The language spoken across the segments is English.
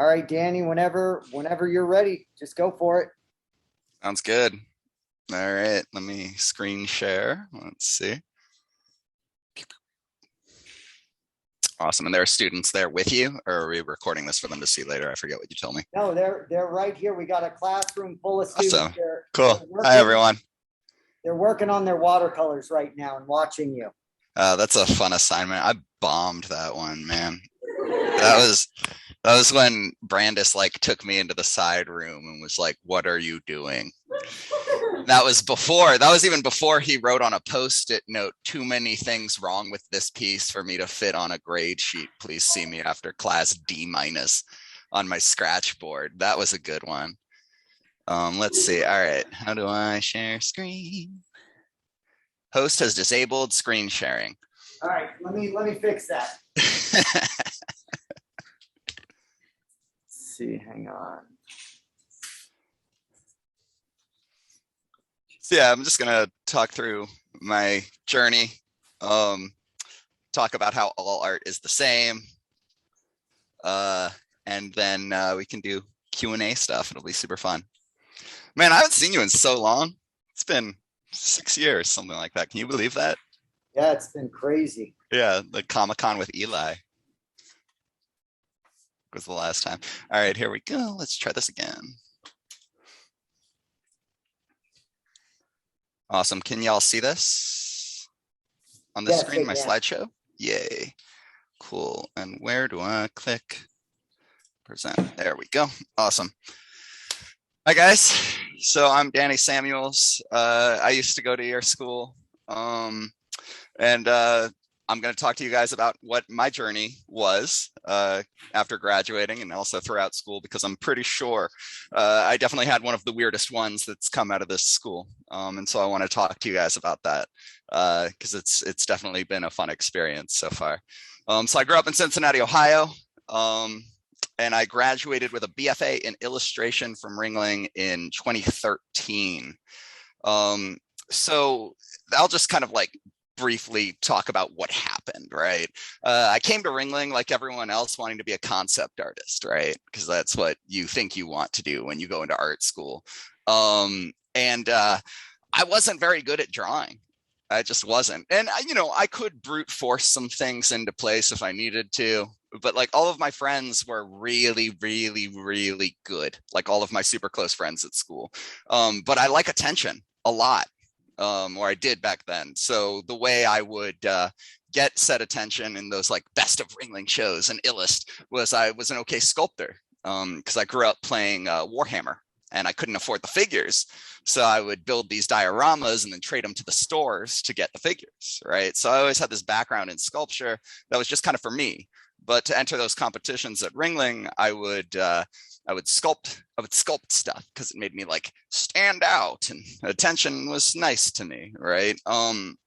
All right, Danny, whenever you're ready, just go for it. Sounds good. All right, let me screen share. Let's see. Awesome. And there are students there with you, or are we recording this for them to see later? I forget what you told me. No, they're right here. We got a classroom full of students. Awesome. Cool. Hi, everyone. They're working on their watercolors right now and watching you. That's a fun assignment. I bombed that one, man. That was when Brandis like took me into the side room and was like, "What are you doing?" That was even before he wrote on a post-it note, "Too many things wrong with this piece for me to fit on a grade sheet. Please see me after class D- on my scratch board." That was a good one. Let's see. All right. How do I share screen? Host has disabled screen sharing. All right. Let me fix that. See, hang on. So yeah, I'm just gonna talk through my journey, talk about how all art is the same, and then we can do Q&A stuff. It'll be super fun. Man, I haven't seen you in so long. It's been 6 years, something like that. Can you believe that? Yeah, it's been crazy. Yeah, the Comic-Con with Eli was the last time. All right, here we go. Let's try this again. Awesome. Can y'all see this on the screen, my slideshow? Yay. Cool. And where do I click? Present. There we go. Awesome. Hi, guys. So I'm Danny Samuels. I used to go to your school. And I'm going to talk to you guys about what my journey was after graduating and also throughout school, because I'm pretty sure I definitely had one of the weirdest ones that's come out of this school. And so I want to talk to you guys about that because it's definitely been a fun experience so far. So I grew up in Cincinnati, Ohio, and I graduated with a BFA in illustration from Ringling in 2013. So I'll just kind of like briefly talk about what happened, right? I came to Ringling like everyone else, wanting to be a concept artist, right? Because that's what you think you want to do when you go into art school. And I wasn't very good at drawing. I just wasn't. And, I could brute force some things into place if I needed to. But like all of my friends were really, really, really good. Like all of my super close friends at school. But I like attention a lot. Or I did back then. So the way I would get said attention in those like best of Ringling shows and Illust was I was an okay sculptor because I grew up playing Warhammer and I couldn't afford the figures. So I would build these dioramas and then trade them to the stores to get the figures, right? So I always had this background in sculpture that was just kind of for me. But to enter those competitions at Ringling, I would sculpt stuff because it made me like stand out and attention was nice to me, right? And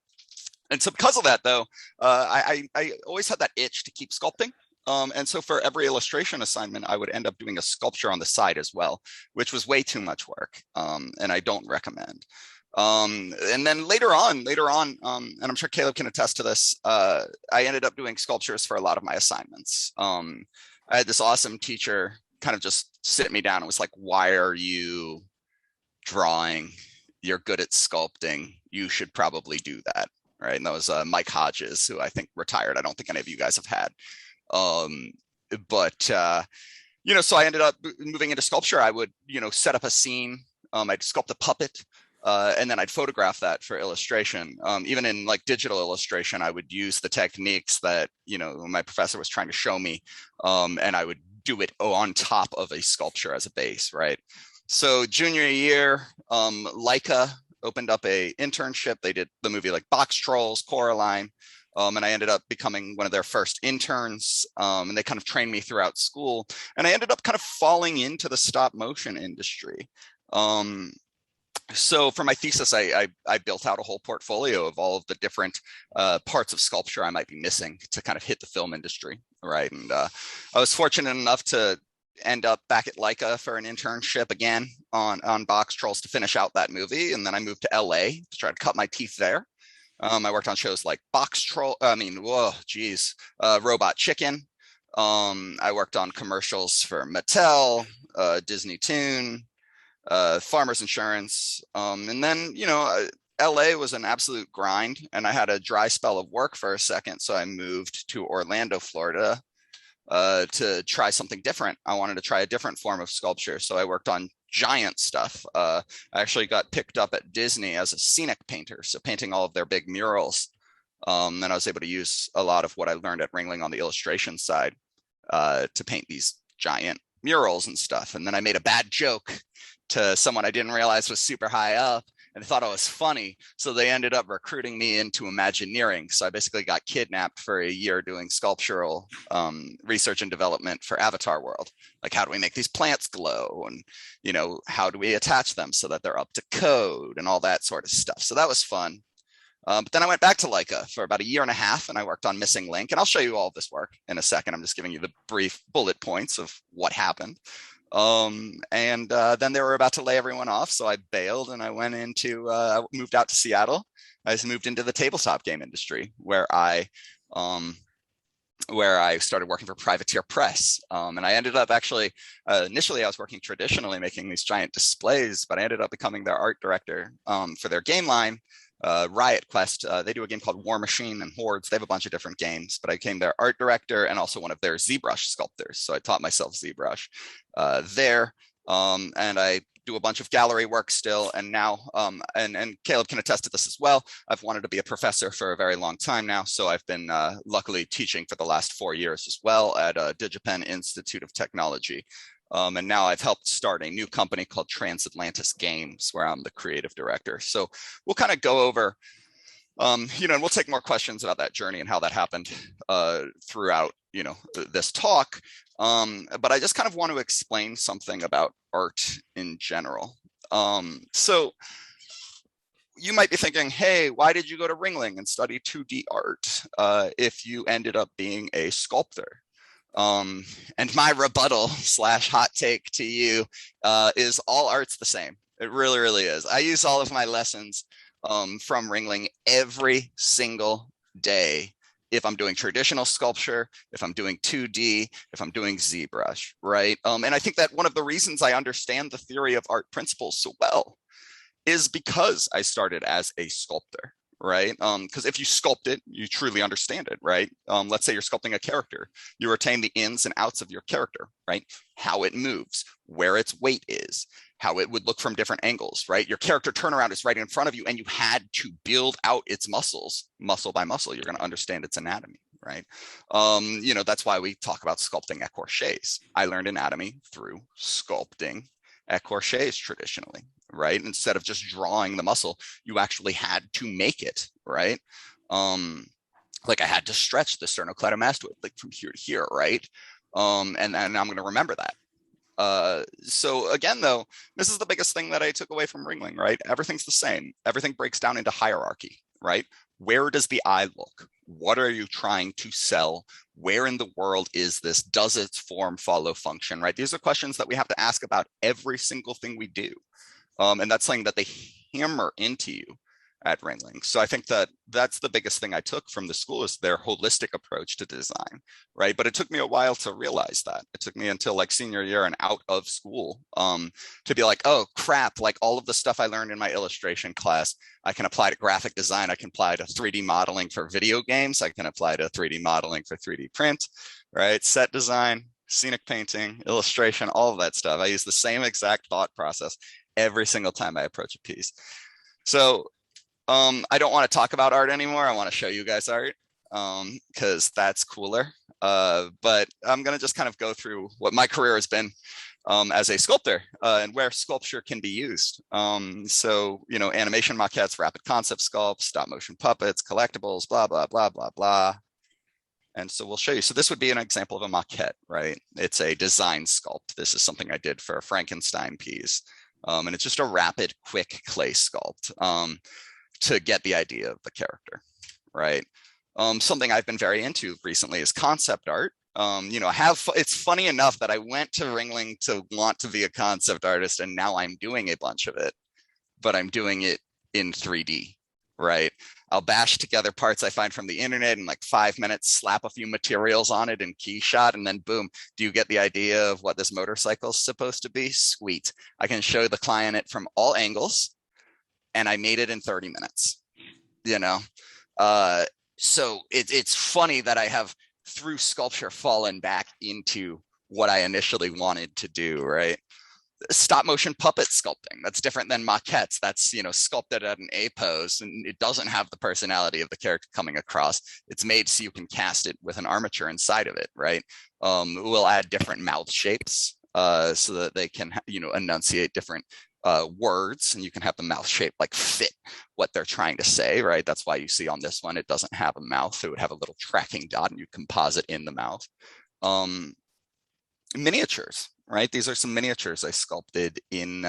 so because of that though, I always had that itch to keep sculpting. And so for every illustration assignment, I would end up doing a sculpture on the side as well, which was way too much work. And I don't recommend. And then later on, and I'm sure Caleb can attest to this, I ended up doing sculptures for a lot of my assignments. I had this awesome teacher kind of just sit me down and was like, "Why are you drawing? You're good at sculpting. You should probably do that." Right. And that was Mike Hodges, who I think retired. I don't think any of you guys have had. So I ended up moving into sculpture. I would, set up a scene. I'd sculpt a puppet. And then I'd photograph that for illustration. Even in like digital illustration, I would use the techniques that, my professor was trying to show me. And I would do it on top of a sculpture as a base, right? So junior year, Laika opened up a internship. They did the movie like Box Trolls, Coraline. And I ended up becoming one of their first interns. And they kind of trained me throughout school. And I ended up kind of falling into the stop motion industry. So for my thesis, I built out a whole portfolio of all of the different parts of sculpture I might be missing to kind of hit the film industry, right? And I was fortunate enough to end up back at Laika for an internship again on Box Trolls to finish out that movie. And then I moved to LA to try to cut my teeth there. I worked on shows like Robot Chicken, I worked on commercials for Mattel, Disney Toon, Farmers Insurance. And then, LA was an absolute grind, and I had a dry spell of work for a second. So I moved to Orlando, Florida, to try something different. I wanted to try a different form of sculpture. So I worked on giant stuff. I actually got picked up at Disney as a scenic painter, so painting all of their big murals. Then I was able to use a lot of what I learned at Ringling on the illustration side to paint these giant murals and stuff. And then I made a bad joke to someone I didn't realize was super high up, and they thought I was funny. So they ended up recruiting me into Imagineering. So I basically got kidnapped for a year doing sculptural research and development for Avatar World. Like, how do we make these plants glow? And, how do we attach them so that they're up to code and all that sort of stuff. So that was fun. But then I went back to Laika for about a year and a half, and I worked on Missing Link. And I'll show you all of this work in a second. I'm just giving you the brief bullet points of what happened. Then they were about to lay everyone off, so I bailed and I went into, I moved out to Seattle. I just moved into the tabletop game industry where I started working for Privateer Press. And I ended up actually, initially I was working traditionally making these giant displays, but I ended up becoming their art director for their game line. Riot Quest, they do a game called War Machine and Hordes. They have a bunch of different games, but I became their art director and also one of their ZBrush sculptors. So I taught myself ZBrush there. And I do a bunch of gallery work still. And now, and Caleb can attest to this as well, I've wanted to be a professor for a very long time now. So I've been luckily teaching for the last 4 years as well at DigiPen Institute of Technology. And now I've helped start a new company called Transatlantis Games, where I'm the creative director. So we'll kind of go over, and we'll take more questions about that journey and how that happened throughout, this talk. But I just kind of want to explain something about art in general. So you might be thinking, hey, why did you go to Ringling and study 2D art if you ended up being a sculptor? And my rebuttal / hot take to you is all art's the same. It really, really is. I use all of my lessons from Ringling every single day. If I'm doing traditional sculpture, if I'm doing 2D, if I'm doing ZBrush, right? And I think that one of the reasons I understand the theory of art principles so well is because I started as a sculptor. Right? Because if you sculpt it, you truly understand it, right? Let's say you're sculpting a character. You retain the ins and outs of your character, right? How it moves, where its weight is, how it would look from different angles, right? Your character turnaround is right in front of you, and you had to build out its muscles, muscle by muscle. You're going to understand its anatomy, right? That's why we talk about sculpting écorchés. I learned anatomy through sculpting écorchés traditionally, right? Instead of just drawing the muscle, you actually had to make it, right? Like I had to stretch the sternocleidomastoid like from here to here, right? And I'm going to remember that. So again, though, this is the biggest thing that I took away from Ringling, right? Everything's the same. Everything breaks down into hierarchy, right? Where does the eye look? What are you trying to sell? Where in the world is this? Does its form follow function, right? These are questions that we have to ask about every single thing we do. And that's something that they hammer into you at Ringling. So I think that that's the biggest thing I took from the school is their holistic approach to design, right? But it took me a while to realize that. It took me until like senior year and out of school to be like, oh crap, like all of the stuff I learned in my illustration class, I can apply to graphic design. I can apply to 3D modeling for video games. I can apply to 3D modeling for 3D print, right? Set design, scenic painting, illustration, all of that stuff. I use the same exact thought process every single time I approach a piece. So I don't want to talk about art anymore. I want to show you guys art because that's cooler. But I'm going to just kind of go through what my career has been as a sculptor and where sculpture can be used. So, animation maquettes, rapid concept sculpts, stop motion puppets, collectibles, blah, blah, blah, blah, blah. And so we'll show you. So this would be an example of a maquette, right? It's a design sculpt. This is something I did for a Frankenstein piece. And it's just a rapid, quick clay sculpt to get the idea of the character, right? Something I've been very into recently is concept art. It's funny enough that I went to Ringling to want to be a concept artist, and now I'm doing a bunch of it, but I'm doing it in 3D, right? I'll bash together parts I find from the internet in like 5 minutes, slap a few materials on it in Keyshot, and then boom, do you get the idea of what this motorcycle is supposed to be? Sweet. I can show the client it from all angles, and I made it in 30 minutes, you know? So it's funny that I have, through sculpture, fallen back into what I initially wanted to do, right? Stop motion puppet sculpting, that's different than maquettes. That's, sculpted at an A pose, and it doesn't have the personality of the character coming across. It's made so you can cast it with an armature inside of it, right? We'll add different mouth shapes so that they can, enunciate different words, and you can have the mouth shape like fit what they're trying to say, right? That's why you see on this one, it doesn't have a mouth. It would have a little tracking dot, and you composite in the mouth. Miniatures, right? These are some miniatures I sculpted in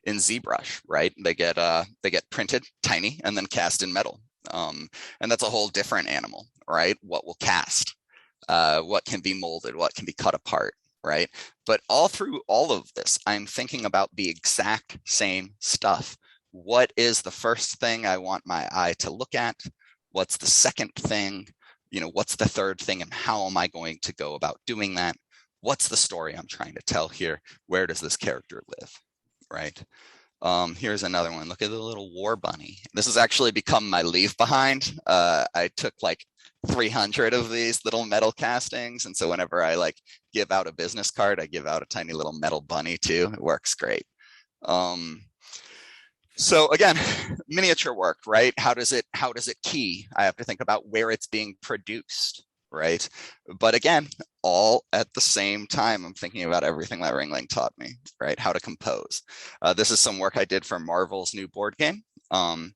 ZBrush, right? They get printed tiny and then cast in metal. And that's a whole different animal, right? What will cast, what can be molded, what can be cut apart, right? But all through all of this, I'm thinking about the exact same stuff. What is the first thing I want my eye to look at? What's the second thing? What's the third thing, and how am I going to go about doing that? What's the story I'm trying to tell here? Where does this character live, right? Here's another one. Look at the little war bunny. This has actually become my leave behind. I took like 300 of these little metal castings, and so whenever I like give out a business card, I give out a tiny little metal bunny too. It works great. So again, miniature work, right? How does it key? I have to think about where it's being produced, right? But again, all at the same time, I'm thinking about everything that Ringling taught me, right? How to compose. This is some work I did for Marvel's new board game. And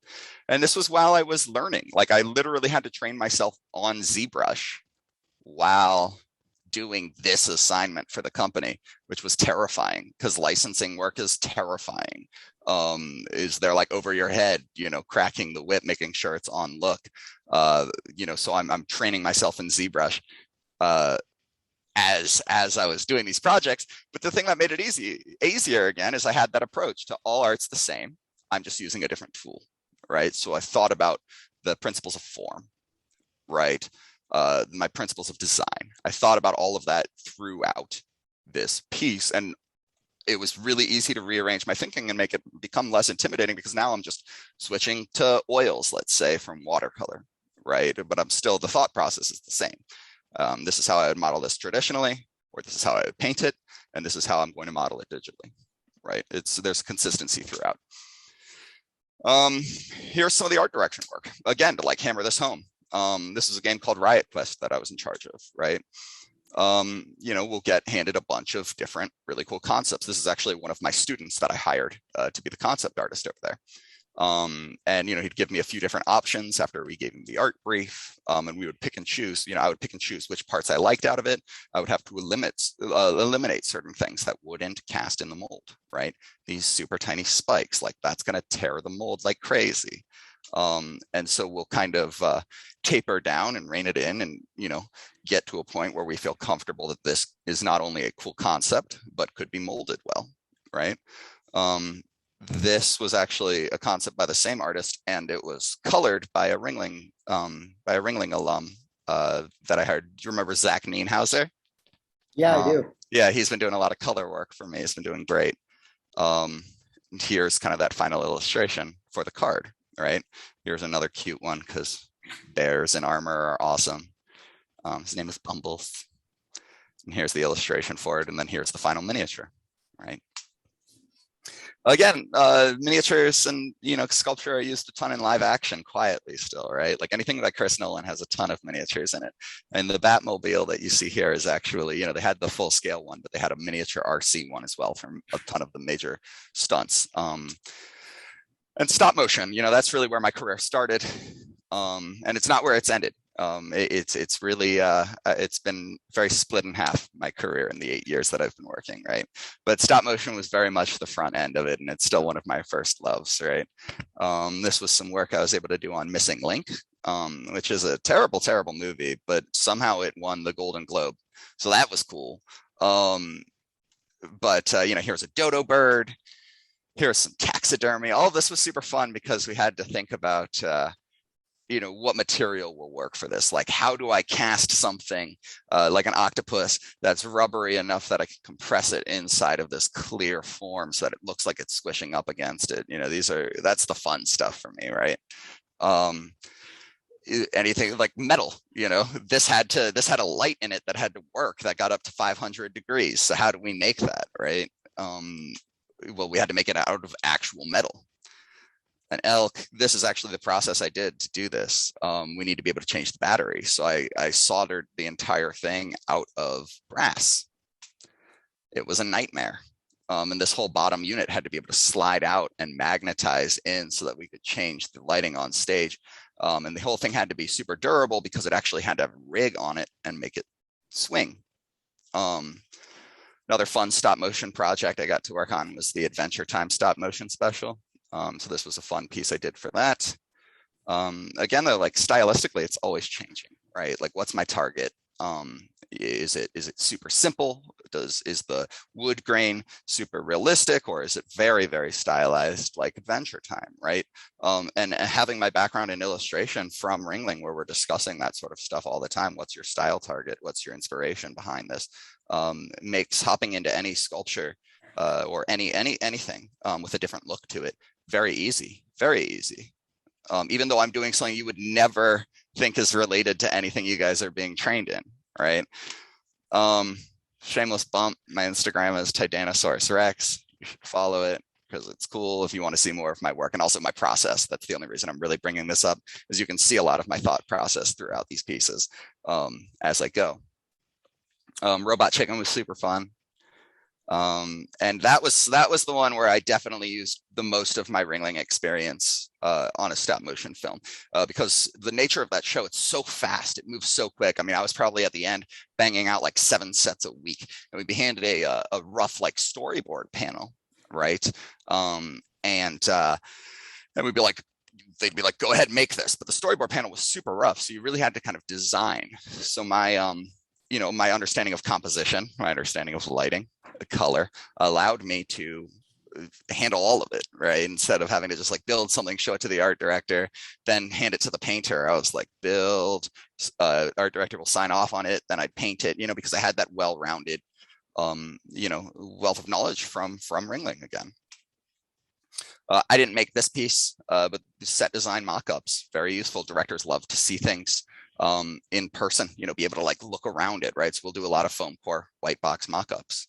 this was while I was learning. Like, I literally had to train myself on ZBrush while doing this assignment for the company, which was terrifying, because licensing work is terrifying. Is they're like over your head, cracking the whip, making sure it's on look. So I'm training myself in ZBrush as I was doing these projects. But the thing that made it easier again is I had that approach to all art's the same. I'm just using a different tool, right? So I thought about the principles of form, right? My principles of design. I thought about all of that throughout this piece, and it was really easy to rearrange my thinking and make it become less intimidating, because now I'm just switching to oils, let's say, from watercolor, right? But I'm still, the thought process is the same. This is how I would model this traditionally, or this is how I would paint it, and this is how I'm going to model it digitally, right? There's consistency throughout. Here's some of the art direction work. Again, to like hammer this home. This is a game called Riot Quest that I was in charge of, right? We'll get handed a bunch of different really cool concepts. This is actually one of my students that I hired to be the concept artist over there. And he'd give me a few different options after we gave him the art brief, and we would pick and choose. I would pick and choose which parts I liked out of it. I would have to eliminate certain things that wouldn't cast in the mold, right? These super tiny spikes, like that's going to tear the mold like crazy. And so we'll kind of taper down and rein it in, and get to a point where we feel comfortable that this is not only a cool concept but could be molded well, right? This was actually a concept by the same artist, and it was colored by a Ringling alum that I hired. Do you remember Zach Nienhauser? Yeah, I do. Yeah, he's been doing a lot of color work for me. He's been doing great. Here's kind of that final illustration for the card, right? Here's another cute one, because bears in armor are awesome. His name is Bumbles. And here's the illustration for it, and then here's the final miniature, right? Again, miniatures and sculpture are used a ton in live action quietly still, right? Like anything by Chris Nolan has a ton of miniatures in it. And the Batmobile that you see here is actually, they had the full scale one, but they had a miniature RC one as well from a ton of the major stunts. And stop motion, that's really where my career started. And it's not where it's ended. It's really it's been very split in half, my career in the 8 years that I've been working, right? But stop motion was very much the front end of it, and it's still one of my first loves, right? This was some work I was able to do on Missing Link, which is a terrible movie, but somehow it won the Golden Globe, so that was cool. But here's a dodo bird. Here's some taxidermy. All of this was super fun because we had to think about what material will work for this? Like, how do I cast something like an octopus that's rubbery enough that I can compress it inside of this clear form so that it looks like it's squishing up against it? That's the fun stuff for me, right? Anything like metal, this had a light in it that had to work, that got up to 500 degrees. So how do we make that, right? Well, we had to make it out of actual metal. An elk, this is actually the process I did to do this. We need to be able to change the battery. So I soldered the entire thing out of brass. It was a nightmare. And this whole bottom unit had to be able to slide out and magnetize in so that we could change the lighting on stage. And the whole thing had to be super durable because it actually had to have a rig on it and make it swing. Another fun stop motion project I got to work on was the Adventure Time stop motion special. So this was a fun piece I did for that. Again, though, like stylistically, it's always changing, right? Like, what's my target? Is it super simple? Is the wood grain super realistic, or is it very, very stylized like Adventure Time, right? And having my background in illustration from Ringling, where we're discussing that sort of stuff all the time. What's your style target? What's your inspiration behind this? Makes hopping into any sculpture or anything with a different look to it very easy, very easy. Even though I'm doing something you would never think is related to anything you guys are being trained in, right? Shameless bump, my Instagram is Titanosaurus Rex. You should follow it because it's cool if you want to see more of my work and also my process. That's the only reason I'm really bringing this up, is you can see a lot of my thought process throughout these pieces as I go. Robot Chicken was super fun. And that was the one where I definitely used the most of my Ringling experience on a stop motion film, because the nature of that show, it's so fast, it moves so quick. I mean, I was probably at the end banging out like 7 sets a week, and we'd be handed a rough like storyboard panel, right? And we'd be like, they'd be like, go ahead, make this, but the storyboard panel was super rough, so you really had to kind of design. So my my understanding of composition, my understanding of lighting, the color, allowed me to handle all of it, right? Instead of having to just like build something, show it to the art director, then hand it to the painter. I was like, build, art director will sign off on it, then I'd paint it, because I had that well-rounded, wealth of knowledge from Ringling again. I didn't make this piece, but set design mock-ups, very useful. Directors love to see things in person, be able to like look around it, right? So we'll do a lot of foam core white box mock-ups.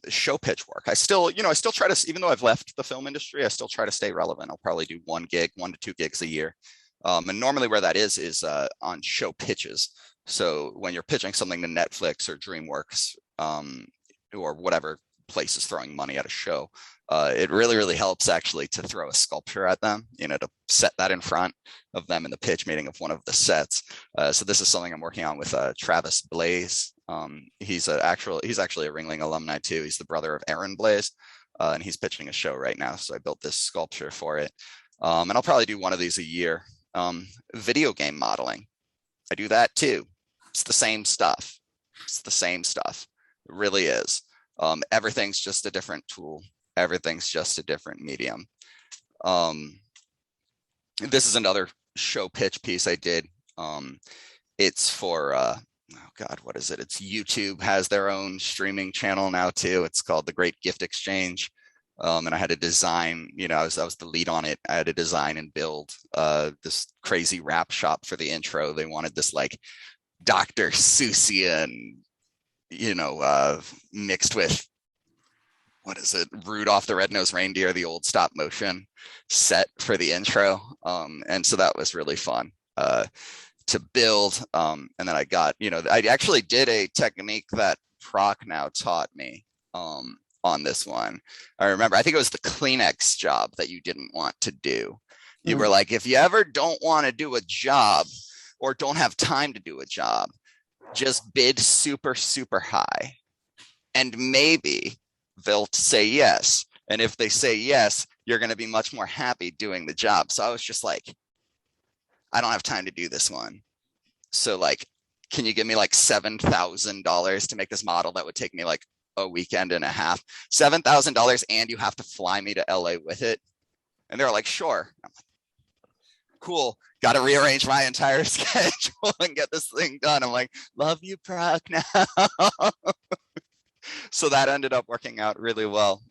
Show pitch work. I still try to, even though I've left the film industry, I still try to stay relevant. I'll probably do 1 to 2 gigs a year. And normally where that is on show pitches. So when you're pitching something to Netflix or DreamWorks or whatever place is throwing money at a show, it really, really helps actually to throw a sculpture at them, to set that in front of them in the pitch meeting of one of the sets. So this is something I'm working on with Travis Blaze. He's actually a Ringling alumni too. He's the brother of Aaron Blaze, and he's pitching a show right now. So I built this sculpture for it. And I'll probably do one of these a year. Video game modeling, I do that too. It's the same stuff. It really is. Everything's just a different tool. Everything's just a different medium. This is another show pitch piece I did. It's for, oh God, what is it? It's YouTube has their own streaming channel now too. It's called The Great Gift Exchange. And I had to design, I was the lead on it. I had to design and build this crazy rap shop for the intro. They wanted this like Dr. Seussian, mixed with, what is it, Rudolph the Red-Nosed Reindeer, the old stop motion set for the intro. And so that was really fun to build. And then I got, I actually did a technique that Proc now taught me on this one. I remember, I think it was the Kleenex job that you didn't want to do. You were like, if you ever don't want to do a job or don't have time to do a job, just bid super, super high. And maybe they'll say yes. And if they say yes, you're going to be much more happy doing the job. So I was just like, I don't have time to do this one. So like, can you give me like $7,000 to make this model that would take me like a weekend and a half? $7,000 and you have to fly me to LA with it. And they're like, sure. cool. Got to rearrange my entire schedule and get this thing done. I'm like, love you, Prague now. So that ended up working out really well.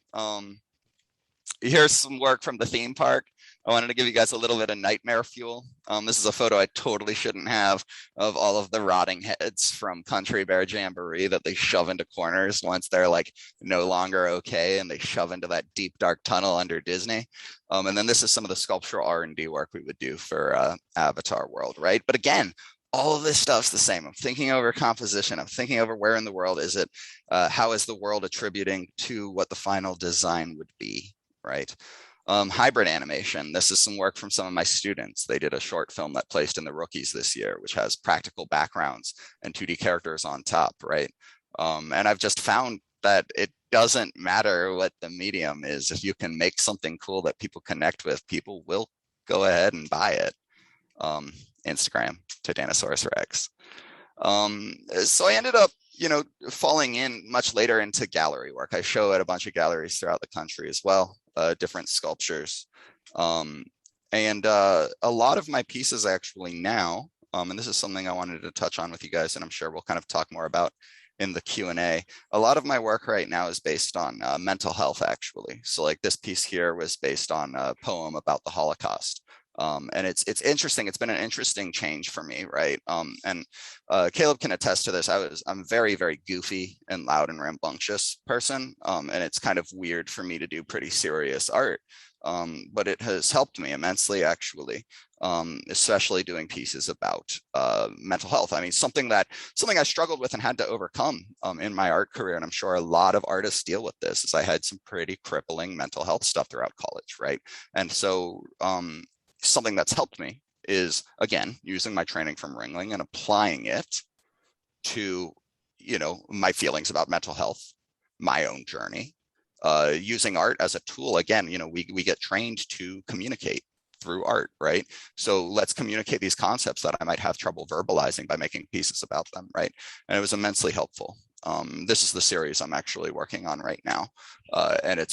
Here's some work from the theme park. I wanted to give you guys a little bit of nightmare fuel. This is a photo I totally shouldn't have of all of the rotting heads from Country Bear Jamboree that they shove into corners once they're like no longer okay, and they shove into that deep dark tunnel under Disney. And then this is some of the sculptural R&D work we would do for Avatar World, right? But again, all of this stuff's the same. I'm thinking over composition. I'm thinking over where in the world is it? How is the world attributing to what the final design would be, right? Hybrid animation. This is some work from some of my students. They did a short film that placed in the Rookies this year, which has practical backgrounds and 2D characters on top, right? And I've just found that it doesn't matter what the medium is. If you can make something cool that people connect with, people will go ahead and buy it. Instagram, Titanosaurus Rex. So I ended up, falling in much later into gallery work. I show at a bunch of galleries throughout the country as well, different sculptures. And a lot of my pieces actually now, and this is something I wanted to touch on with you guys, and I'm sure we'll kind of talk more about in the Q&A. A lot of my work right now is based on mental health, actually. So like this piece here was based on a poem about the Holocaust. And it's interesting. It's been an interesting change for me, right? And Caleb can attest to this. I'm very, very goofy and loud and rambunctious person. And it's kind of weird for me to do pretty serious art. But it has helped me immensely, actually, especially doing pieces about mental health. I mean, something I struggled with and had to overcome in my art career. And I'm sure a lot of artists deal with this, is I had some pretty crippling mental health stuff throughout college, right? And so something that's helped me is, again, using my training from Ringling and applying it to, my feelings about mental health, my own journey, using art as a tool. Again, we get trained to communicate through art, right? So let's communicate these concepts that I might have trouble verbalizing by making pieces about them, right? And it was immensely helpful. This is the series I'm actually working on right now. And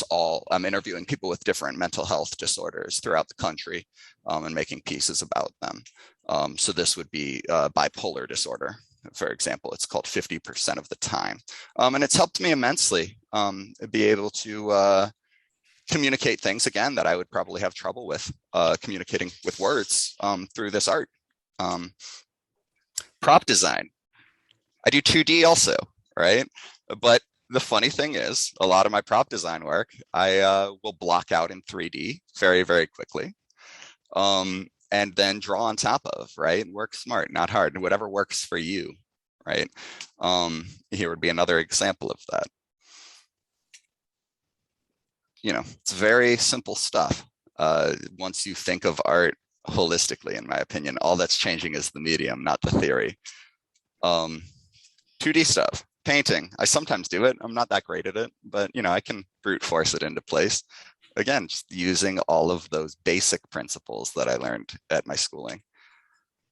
I'm interviewing people with different mental health disorders throughout the country and making pieces about them. So this would be bipolar disorder, for example. It's called 50% of the time. And it's helped me immensely be able to communicate things, again, that I would probably have trouble with communicating with words through this art. Prop design. I do 2D also, right? But the funny thing is, a lot of my prop design work, I will block out in 3D very, very quickly. And then draw on top of, right? Work smart, not hard, and whatever works for you, right? Here would be another example of that. It's very simple stuff. Once you think of art holistically, in my opinion, all that's changing is the medium, not the theory. 2D stuff, painting. I sometimes do it. I'm not that great at it, but I can brute force it into place. Again, just using all of those basic principles that I learned at my schooling.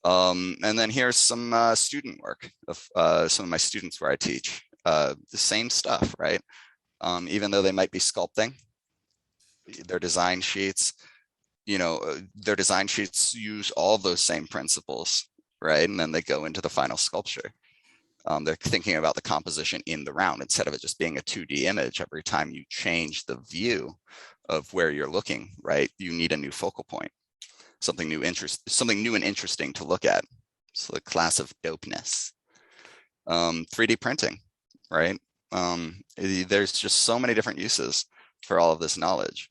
And then here's some student work of some of my students where I teach. The same stuff, right? Even though they might be sculpting, their design sheets, their design sheets use all of those same principles, right? And then they go into the final sculpture. They're thinking about the composition in the round instead of it just being a 2D image. Every time you change the view of where you're looking, right, you need a new focal point, something new and interesting to look at. So the class of dopeness. 3D printing, right? There's just so many different uses for all of this knowledge.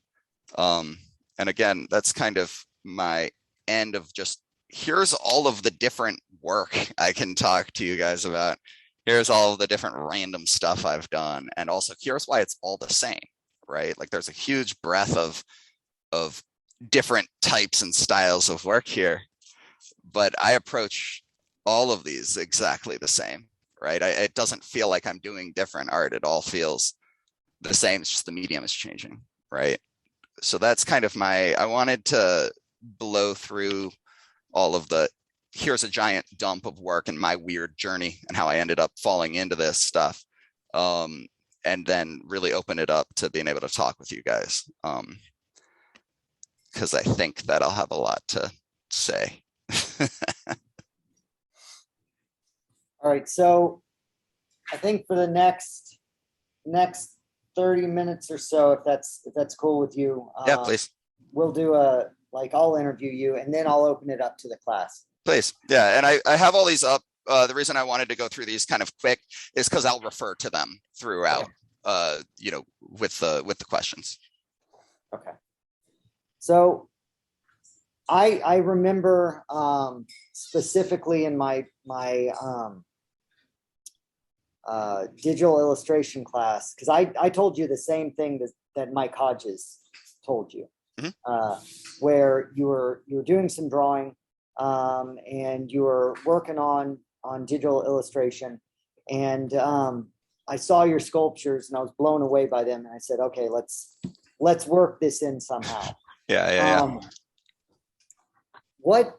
And again, that's kind of my end of just, here's all of the different work I can talk to you guys about. Here's all of the different random stuff I've done. And also here's why it's all the same, right? Like there's a huge breadth of different types and styles of work here, but I approach all of these exactly the same, right? It doesn't feel like I'm doing different art. It all feels the same. It's just the medium is changing, right? So that's kind of I wanted to blow through all of here's a giant dump of work and my weird journey and how I ended up falling into this stuff. And then really open it up to being able to talk with you guys. Because I think that I'll have a lot to say. All right, so I think for the next 30 minutes or so, if that's cool with you. Yeah, please. We'll do I'll interview you and then I'll open it up to the class. Please. Yeah. And I have all these up. The reason I wanted to go through these kind of quick is because I'll refer to them throughout, with the questions. Okay. So I remember specifically in my digital illustration class, because I told you the same thing that Mike Hodges told you, where you were doing some drawing and you were working on digital illustration, and I saw your sculptures and I was blown away by them, and I said, okay, let's work this in somehow. Yeah. What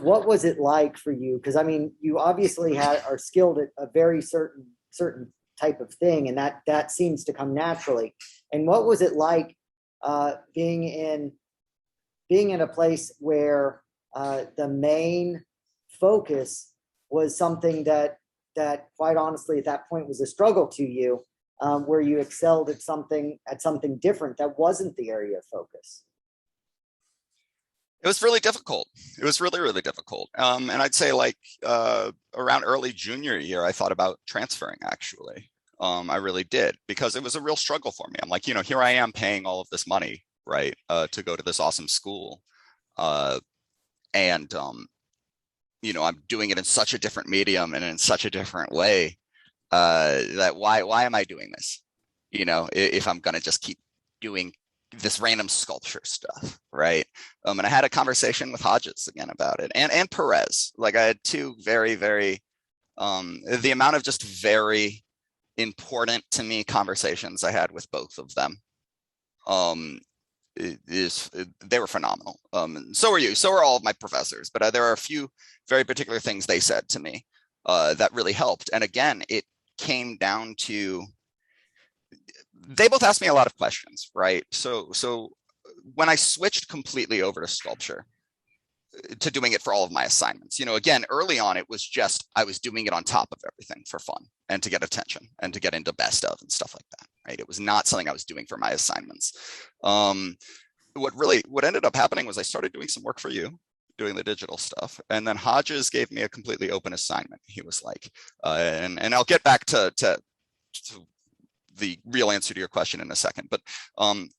was it like for you? Because I mean, you obviously are skilled at a very certain type of thing, and that seems to come naturally. And what was it like being in a place where the main focus was something that quite honestly at that point was a struggle to you, where you excelled at something different that wasn't the area of focus? It was really difficult. It was really, really difficult. And I'd say around early junior year, I thought about transferring, actually. I really did, because it was a real struggle for me. I'm like, here I am paying all of this money, right, to go to this awesome school. And I'm doing it in such a different medium and in such a different way, that why am I doing this? If I'm going to just keep doing this random sculpture stuff, right? And I had a conversation with Hodges again about it, and Perez. I had two very, very, the amount of just very important to me conversations I had with both of them, they were phenomenal. And so were you. So are all of my professors. But there are a few very particular things they said to me that really helped. And again, it came down to, they both asked me a lot of questions, right? So when I switched completely over to sculpture, to doing it for all of my assignments, again, early on, it was just, I was doing it on top of everything for fun and to get attention and to get into best of and stuff like that, right? It was not something I was doing for my assignments. What ended up happening was I started doing some work for you, doing the digital stuff. And then Hodges gave me a completely open assignment. He was like, and I'll get back to the real answer to your question in a second, but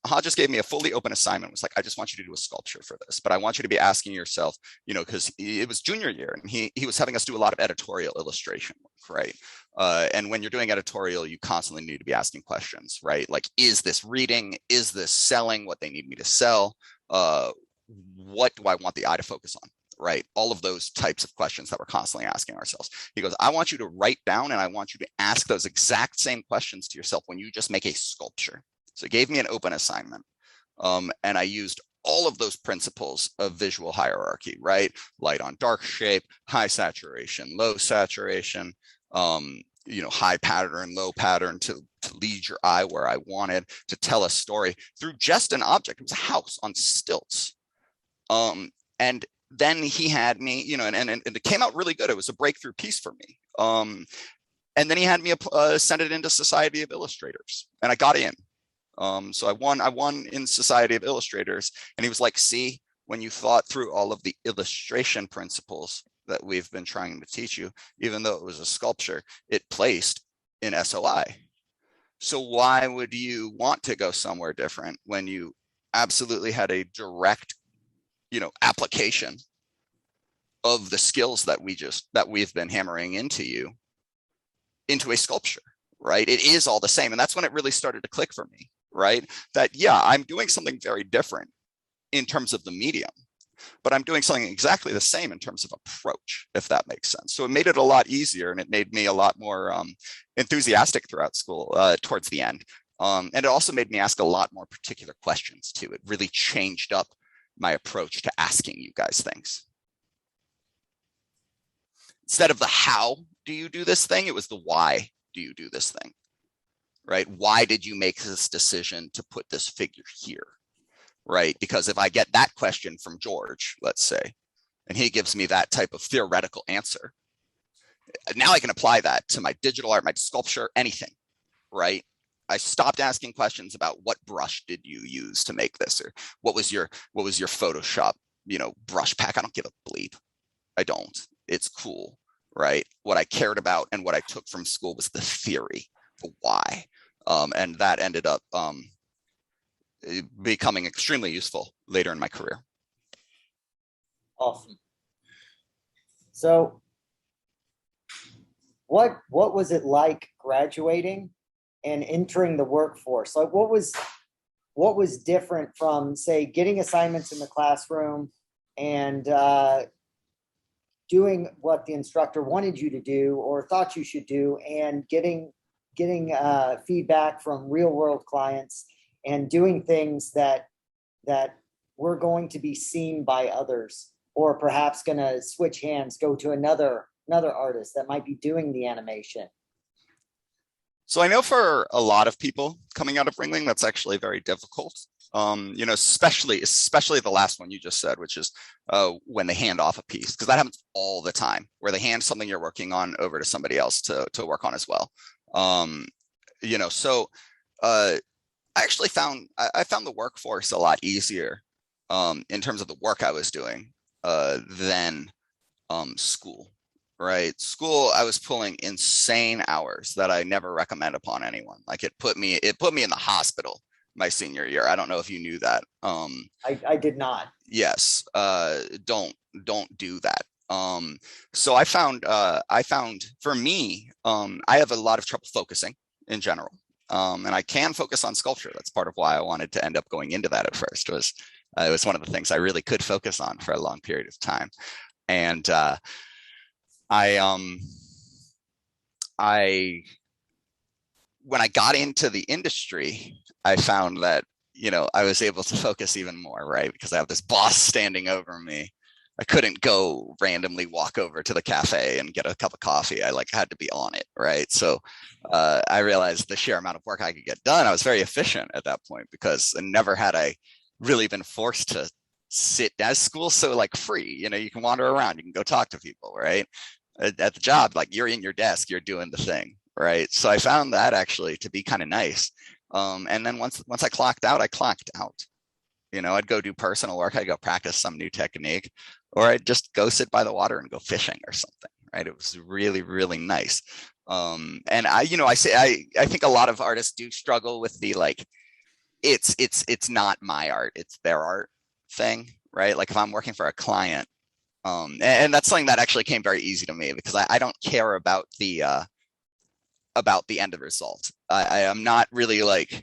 Hodges gave me a fully open assignment. It was like, I just want you to do a sculpture for this, but I want you to be asking yourself, because it was junior year and he was having us do a lot of editorial illustration work, right? And when you're doing editorial, you constantly need to be asking questions, right? Like, is this reading? Is this selling what they need me to sell? What do I want the eye to focus on? Right? All of those types of questions that we're constantly asking ourselves. He goes, I want you to write down and I want you to ask those exact same questions to yourself when you just make a sculpture. So he gave me an open assignment. And I used all of those principles of visual hierarchy, right? Light on dark shape, high saturation, low saturation, high pattern, low pattern to lead your eye where I wanted, to tell a story through just an object. It was a house on stilts. And then he had me, and it came out really good. It was a breakthrough piece for me. And then he had me send it into Society of Illustrators, and I got in. So I won in Society of Illustrators, and he was like, see, when you thought through all of the illustration principles that we've been trying to teach you, even though it was a sculpture, it placed in SOI. So why would you want to go somewhere different when you absolutely had a direct application of the skills that we've been hammering into you into a sculpture, right? It is all the same. And that's when it really started to click for me, right? That, yeah, I'm doing something very different in terms of the medium, but I'm doing something exactly the same in terms of approach, if that makes sense. So it made it a lot easier, and it made me a lot more enthusiastic throughout school towards the end. And it also made me ask a lot more particular questions too. It really changed up my approach to asking you guys things. Instead of the how do you do this thing, it was the why do you do this thing, right? Why did you make this decision to put this figure here, right? Because if I get that question from George, let's say, and he gives me that type of theoretical answer. Now I can apply that to my digital art, my sculpture, anything, right? I stopped asking questions about what brush did you use to make this, or what was your Photoshop, brush pack. I don't give a bleep. I don't. It's cool, right? What I cared about and what I took from school was the theory, the why, and that ended up becoming extremely useful later in my career. Awesome. So, what was it like graduating and entering the workforce? Like, what was different from, say, getting assignments in the classroom and doing what the instructor wanted you to do or thought you should do, and getting feedback from real world clients and doing things that were going to be seen by others, or perhaps going to switch hands, go to another artist that might be doing the animation? So I know for a lot of people coming out of Ringling, that's actually very difficult. Especially the last one you just said, which is when they hand off a piece, because that happens all the time, where they hand something you're working on over to somebody else to work on as well. I actually found the workforce a lot easier in terms of the work I was doing than school. Right. School, I was pulling insane hours that I never recommend upon anyone. Like it put me in the hospital my senior year. I don't know if you knew that. I did not. Yes. Don't do that. So I found for me, I have a lot of trouble focusing in general. And I can focus on sculpture. That's part of why I wanted to end up going into that at first. It was one of the things I really could focus on for a long period of time. And when I got into the industry, I found that, I was able to focus even more, right? Because I have this boss standing over me. I couldn't go randomly walk over to the cafe and get a cup of coffee. I had to be on it, right? So I realized the sheer amount of work I could get done. I was very efficient at that point because never had I really been forced to sit as school. So free, you can wander around, you can go talk to people, right? At the job, you're in your desk, you're doing the thing, right? So I found that actually to be kind of nice. And then once I clocked out, I clocked out. I'd go do personal work, I'd go practice some new technique, or I'd just go sit by the water and go fishing or something, right? It was really, really nice. And I think a lot of artists do struggle with the it's not my art, it's their art thing, right? If I'm working for a client, and that's something that actually came very easy to me because I don't care about the end of result. I am not really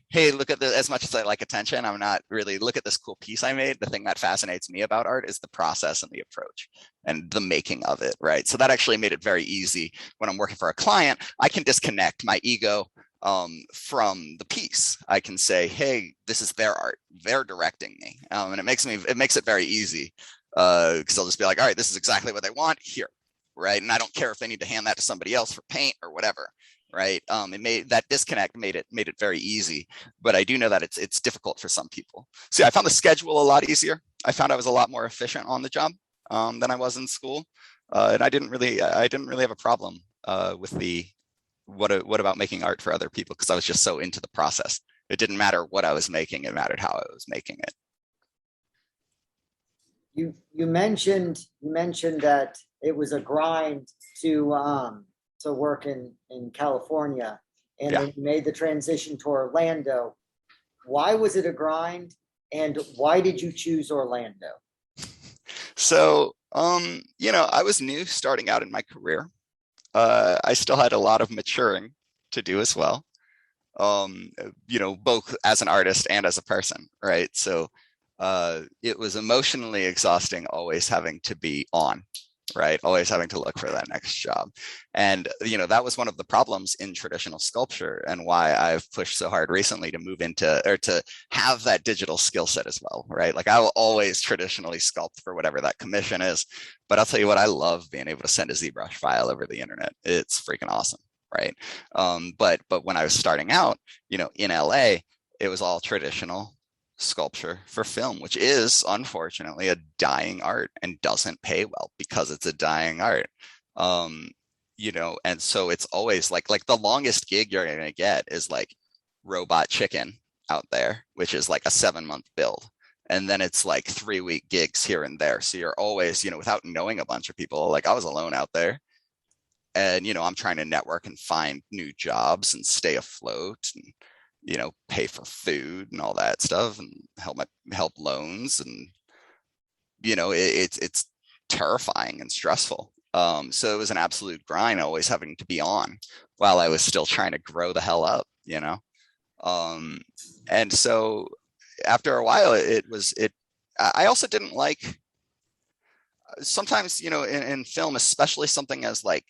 hey, look at this. As much as I like attention, I'm not really, look at this cool piece I made. The thing that fascinates me about art is the process and the approach and the making of it, right? So that actually made it very easy when I'm working for a client. I can disconnect my ego from the piece. I can say, hey, this is their art. They're directing me. And it makes it very easy. Because I'll just be all right, this is exactly what they want here, right? And I don't care if they need to hand that to somebody else for paint or whatever, right? That disconnect made it very easy, but I do know that it's difficult for some people. See, I found the schedule a lot easier. I found I was a lot more efficient on the job than I was in school, and I didn't really have a problem with the what about making art for other people, because I was just so into the process. It didn't matter what I was making; it mattered how I was making it. You mentioned that it was a grind to work in California, and then you made the transition to Orlando. Why was it a grind, and why did you choose Orlando? So I was new starting out in my career. I still had a lot of maturing to do as well, both as an artist and as a person, right? So it was emotionally exhausting always having to be on, right? Always having to look for that next job. And, that was one of the problems in traditional sculpture, and why I've pushed so hard recently to move into, or to have that digital skill set as well, right? I will always traditionally sculpt for whatever that commission is, but I'll tell you what, I love being able to send a ZBrush file over the internet. It's freaking awesome, right? But when I was starting out, in LA, it was all traditional. sculpture for film, which is unfortunately a dying art and doesn't pay well because it's a dying art. And so it's always like the longest gig you're gonna get is like Robot Chicken out there, which is like a 7-month build. And then it's like 3-week gigs here and there. So you're always, without knowing a bunch of people, like I was alone out there. And, I'm trying to network and find new jobs and stay afloat and, pay for food and all that stuff and help loans. And, it's terrifying and stressful. So it was an absolute grind, always having to be on while I was still trying to grow the hell up, and so after a while I also didn't like sometimes, in film, especially something as like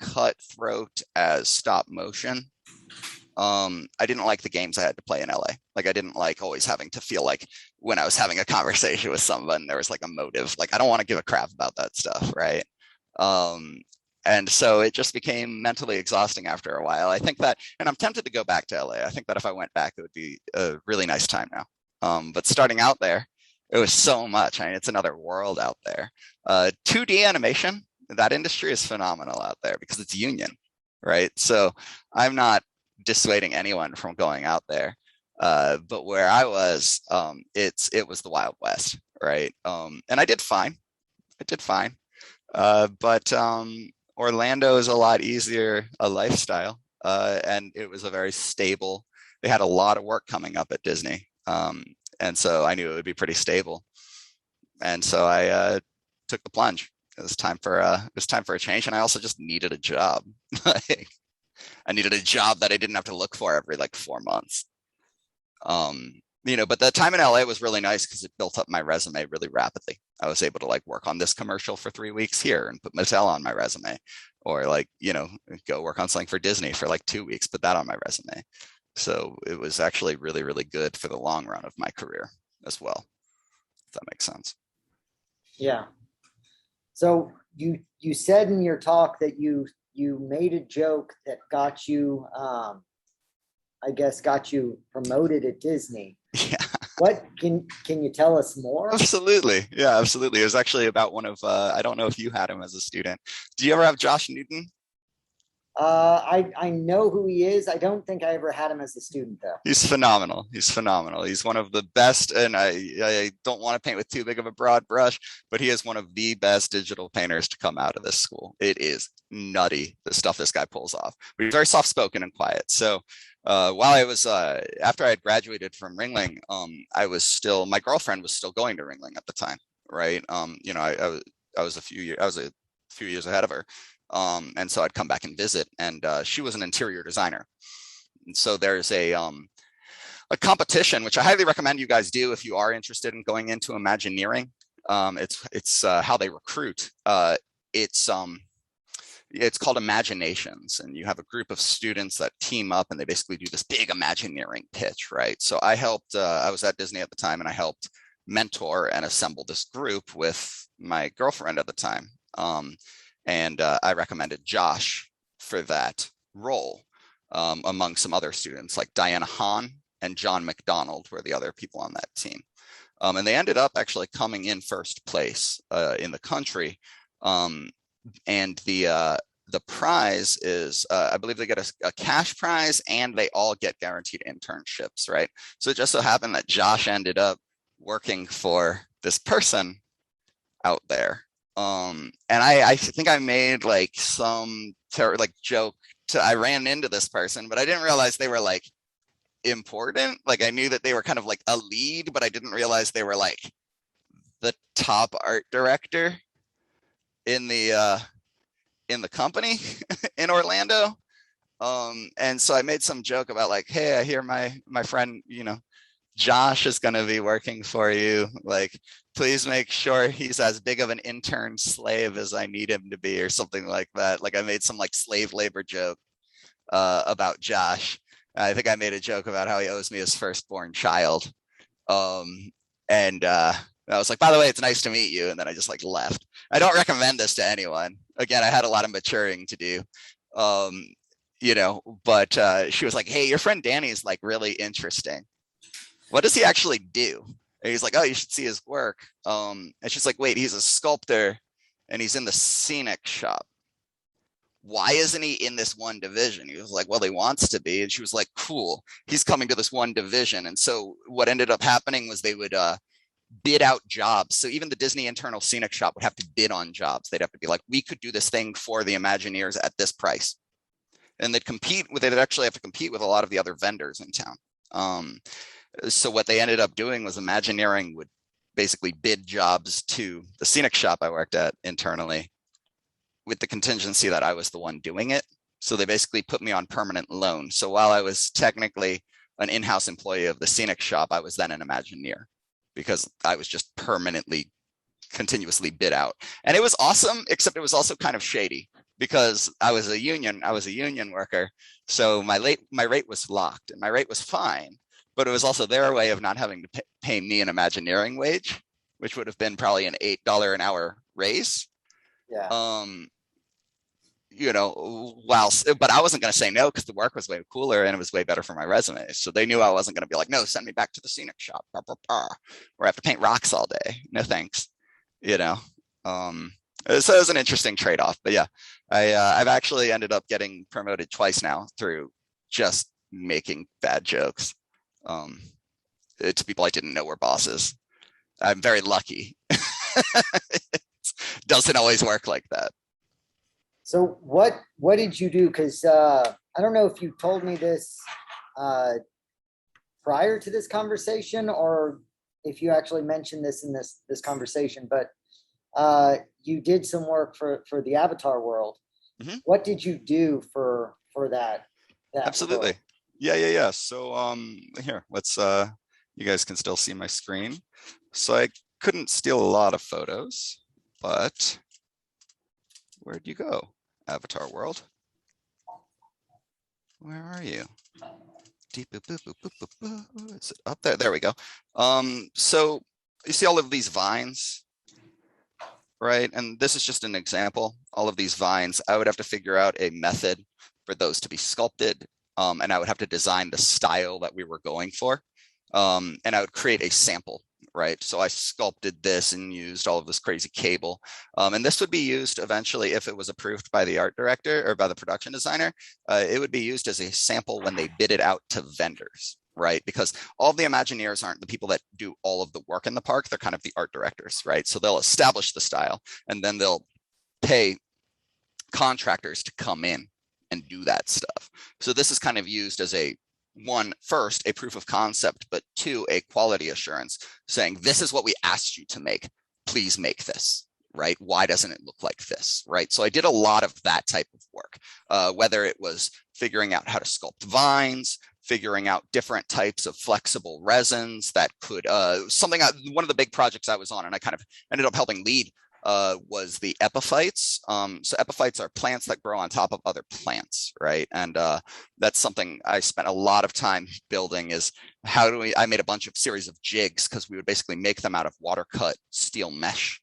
cutthroat as stop motion. I didn't like the games I had to play in LA. Like I didn't like always having to feel like when I was having a conversation with someone, there was like a motive. Like I don't want to give a crap about that stuff, right? And so it just became mentally exhausting after a while. I think that, and I'm tempted to go back to LA. I think that if I went back, it would be a really nice time now. But starting out there, it was so much. I mean, it's another world out there. 2D animation, that industry is phenomenal out there because it's union, right? So I'm not dissuading anyone from going out there. But where I was, it was the Wild West, right? And I did fine. But Orlando is a lot easier a lifestyle, and it was a very stable. They had a lot of work coming up at Disney, and so I knew it would be pretty stable. And so I took the plunge. It was time for a change, and I also just needed a job. I needed a job that I didn't have to look for every like 4 months. But the time in LA was really nice because it built up my resume really rapidly. I was able to like work on this commercial for 3 weeks here and put Mattel on my resume, or like, go work on something for Disney for like 2 weeks, put that on my resume. So it was actually really, really good for the long run of my career as well, if that makes sense. Yeah. So you said in your talk that you made a joke that got you, got you promoted at Disney. Yeah. What can you tell us more? Absolutely. Yeah, absolutely. It was actually about one of, I don't know if you had him as a student. Do you ever have Josh Newton? I know who he is. I don't think I ever had him as a student though. He's phenomenal. He's one of the best. And I don't want to paint with too big of a broad brush, but he is one of the best digital painters to come out of this school. It is nutty, the stuff this guy pulls off. But he's very soft spoken and quiet. So while I was after I had graduated from Ringling, my girlfriend was still going to Ringling at the time, right? I was a few years ahead of her, and so I'd come back and visit, and she was an interior designer. And so there's a competition which I highly recommend you guys do if you are interested in going into Imagineering. It's how they recruit. It's called Imaginations, and you have a group of students that team up and they basically do this big Imagineering pitch, right? So I was at Disney at the time, and I helped mentor and assemble this group with my girlfriend at the time. And I recommended Josh for that role, among some other students like Diana Hahn and John McDonald were the other people on that team. And they ended up actually coming in first place in the country. And the prize is, I believe they get a cash prize, and they all get guaranteed internships, right? So it just so happened that Josh ended up working for this person out there. And I think I made like some joke I ran into this person, but I didn't realize they were like important. Like I knew that they were kind of like a lead, but I didn't realize they were like the top art director in the company in Orlando. And so I made some joke about like, hey, I hear my friend, Josh is going to be working for you. Like, please make sure he's as big of an intern slave as I need him to be, or something like that. Like I made some like slave labor joke about Josh. I think I made a joke about how he owes me his firstborn child. And I was like, by the way, it's nice to meet you. And then I just like left. I don't recommend this to anyone. Again, I had a lot of maturing to do. But she was like, hey, your friend Danny is like really interesting. what does he actually do? And he's like, oh, you should see his work. And she's like, wait, he's a sculptor and he's in the scenic shop. Why isn't he in this one division? He was like, well, he wants to be. And she was like, cool, he's coming to this one division. And so what ended up happening was they would bid out jobs. So even the Disney internal scenic shop would have to bid on jobs. They'd have to be like, we could do this thing for the Imagineers at this price. And they'd actually have to compete with a lot of the other vendors in town. So what they ended up doing was Imagineering would basically bid jobs to the scenic shop I worked at internally with the contingency that I was the one doing it. So they basically put me on permanent loan. So while I was technically an in-house employee of the scenic shop, I was then an Imagineer because I was just permanently, continuously bid out. And it was awesome, except it was also kind of shady because I was a union worker. So my rate was locked and my rate was fine, but it was also their way of not having to pay me an Imagineering wage, which would have been probably an $8 an hour raise. Yeah. But I wasn't going to say no because the work was way cooler and it was way better for my resume. So they knew I wasn't going to be like, no, send me back to the scenic shop, where I have to paint rocks all day. No thanks. So it was an interesting trade-off. But yeah, I've actually ended up getting promoted twice now through just making bad jokes to people I didn't know were bosses. I'm very lucky. It doesn't always work like that. So what did you do? Because I don't know if you told me this prior to this conversation or if you actually mentioned this in this conversation, but you did some work for the Avatar world. Mm-hmm. What did you do for that Absolutely. world? Yeah. So here, let's you guys can still see my screen. So I couldn't steal a lot of photos, but where'd you go, Avatar world? Where are you? Is it up there? There we go. So you see all of these vines, right? And this is just an example. All of these vines, I would have to figure out a method for those to be sculpted. And I would have to design the style that we were going for. And I would create a sample, right? So I sculpted this and used all of this crazy cable. And this would be used eventually if it was approved by the art director or by the production designer. It would be used as a sample when they bid it out to vendors, right? Because all of the Imagineers aren't the people that do all of the work in the park. They're kind of the art directors, right? So they'll establish the style and then they'll pay contractors to come in and do that stuff. So this is kind of used as first, a proof of concept, but two, a quality assurance saying, this is what we asked you to make. Please make this, right? Why doesn't it look like this, right? So I did a lot of that type of work, whether it was figuring out how to sculpt vines, figuring out different types of flexible resins that could, one of the big projects I was on and I kind of ended up helping lead was the epiphytes. So epiphytes are plants that grow on top of other plants, right? And that's something I spent a lot of time building is I made a bunch of series of jigs because we would basically make them out of water cut steel mesh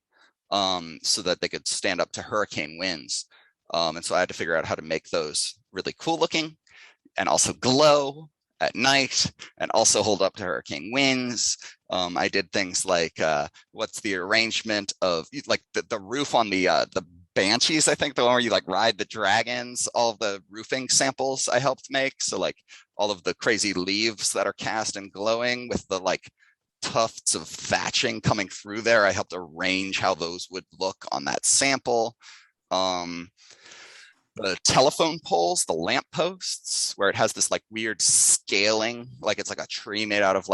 so that they could stand up to hurricane winds. And so I had to figure out how to make those really cool looking and also glow at night and also hold up to hurricane winds. I did things like what's the arrangement of like the roof on the Banshees, I think the one where you like ride the dragons, all of the roofing samples I helped make. So like all of the crazy leaves that are cast and glowing with the like tufts of thatching coming through there. I helped arrange how those would look on that sample. The telephone poles, the lamp posts, where it has this like weird scaling, like it's like a tree made out of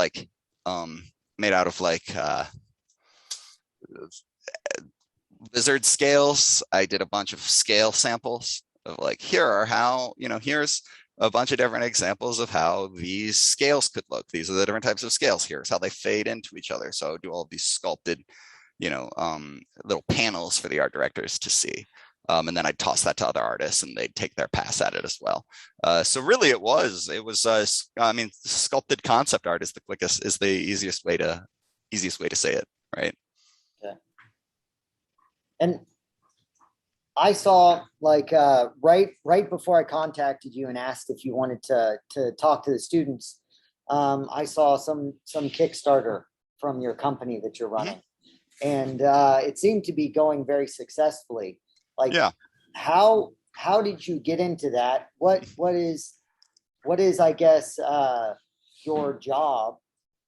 lizard scales. I did a bunch of scale samples of like, here's a bunch of different examples of how these scales could look. These are the different types of scales. Here's how they fade into each other. So I would do all of these sculpted, little panels for the art directors to see. And then I'd toss that to other artists and they'd take their pass at it as well. So really it was sculpted concept art is the easiest way to say it, right? Yeah. And I saw like right before I contacted you and asked if you wanted to talk to the students, I saw some Kickstarter from your company that you're running, and it seemed to be going very successfully. Like, Yeah. how did you get into that? What is I guess your job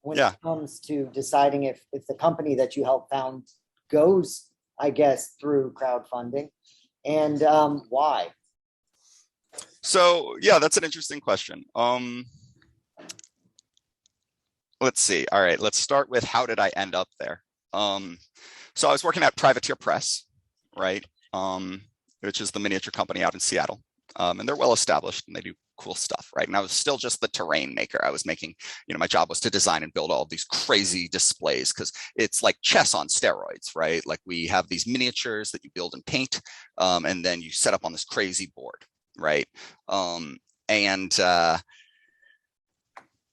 when Yeah. it comes to deciding if the company that you help found goes, I guess, through crowdfunding, and why? So yeah, that's an interesting question. Let's see. All right, let's start with how did I end up there? So I was working at Privateer Press, right? Which is the miniature company out in Seattle. And they're well established and they do cool stuff, right? And I was still just the terrain maker. I was making, my job was to design and build all of these crazy displays because it's like chess on steroids, right? Like we have these miniatures that you build and paint, and then you set up on this crazy board, right? And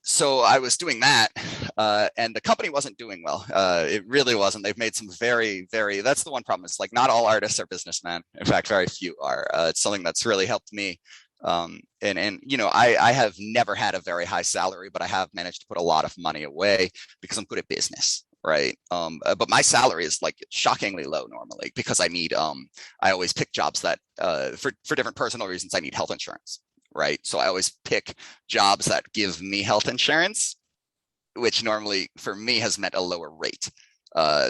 so I was doing that, and the company wasn't doing well. It really wasn't. They've made some that's the one problem. It's like not all artists are businessmen. In fact, very few are. It's something that's really helped me. I have never had a very high salary, but I have managed to put a lot of money away because I'm good at business, right? But my salary is like shockingly low normally because I need, I always pick jobs that, for different personal reasons, I need health insurance. Right. So I always pick jobs that give me health insurance, which normally for me has meant a lower rate.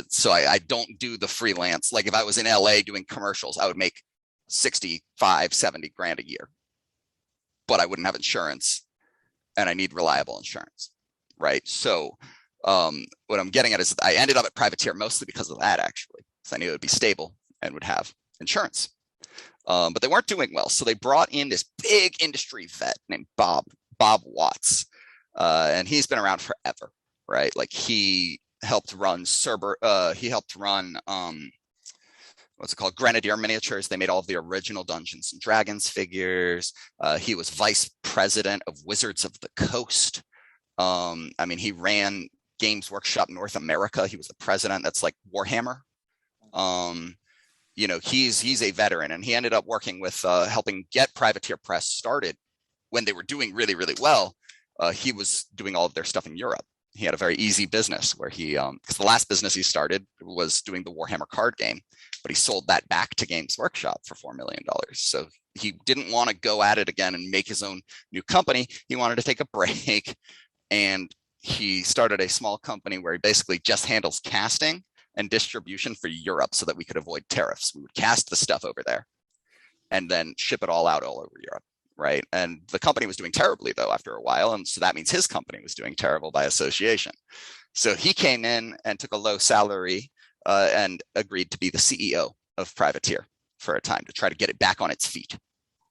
So I don't do the freelance. Like if I was in LA doing commercials, I would make 65, 70 grand a year, but I wouldn't have insurance and I need reliable insurance. Right. So what I'm getting at is I ended up at Privateer mostly because of that, actually. So I knew it would be stable and would have insurance. But they weren't doing well. So they brought in this big industry vet named Bob Watts. And he's been around forever, right? Like he helped run what's it called? Grenadier Miniatures. They made all of the original Dungeons and Dragons figures. He was vice president of Wizards of the Coast. He ran Games Workshop North America. He was the president. That's like Warhammer. He's a veteran, and he ended up working with helping get Privateer Press started when they were doing really, really well. He was doing all of their stuff in Europe. He had a very easy business where because the last business he started was doing the Warhammer card game, but he sold that back to Games Workshop for $4 million. So he didn't want to go at it again and make his own new company. He wanted to take a break, and he started a small company where he basically just handles casting and distribution for Europe so that we could avoid tariffs. We would cast the stuff over there and then ship it all out all over Europe, right? And the company was doing terribly though after a while, and so that means his company was doing terrible by association. So he came in and took a low salary and agreed to be the CEO of Privateer for a time to try to get it back on its feet.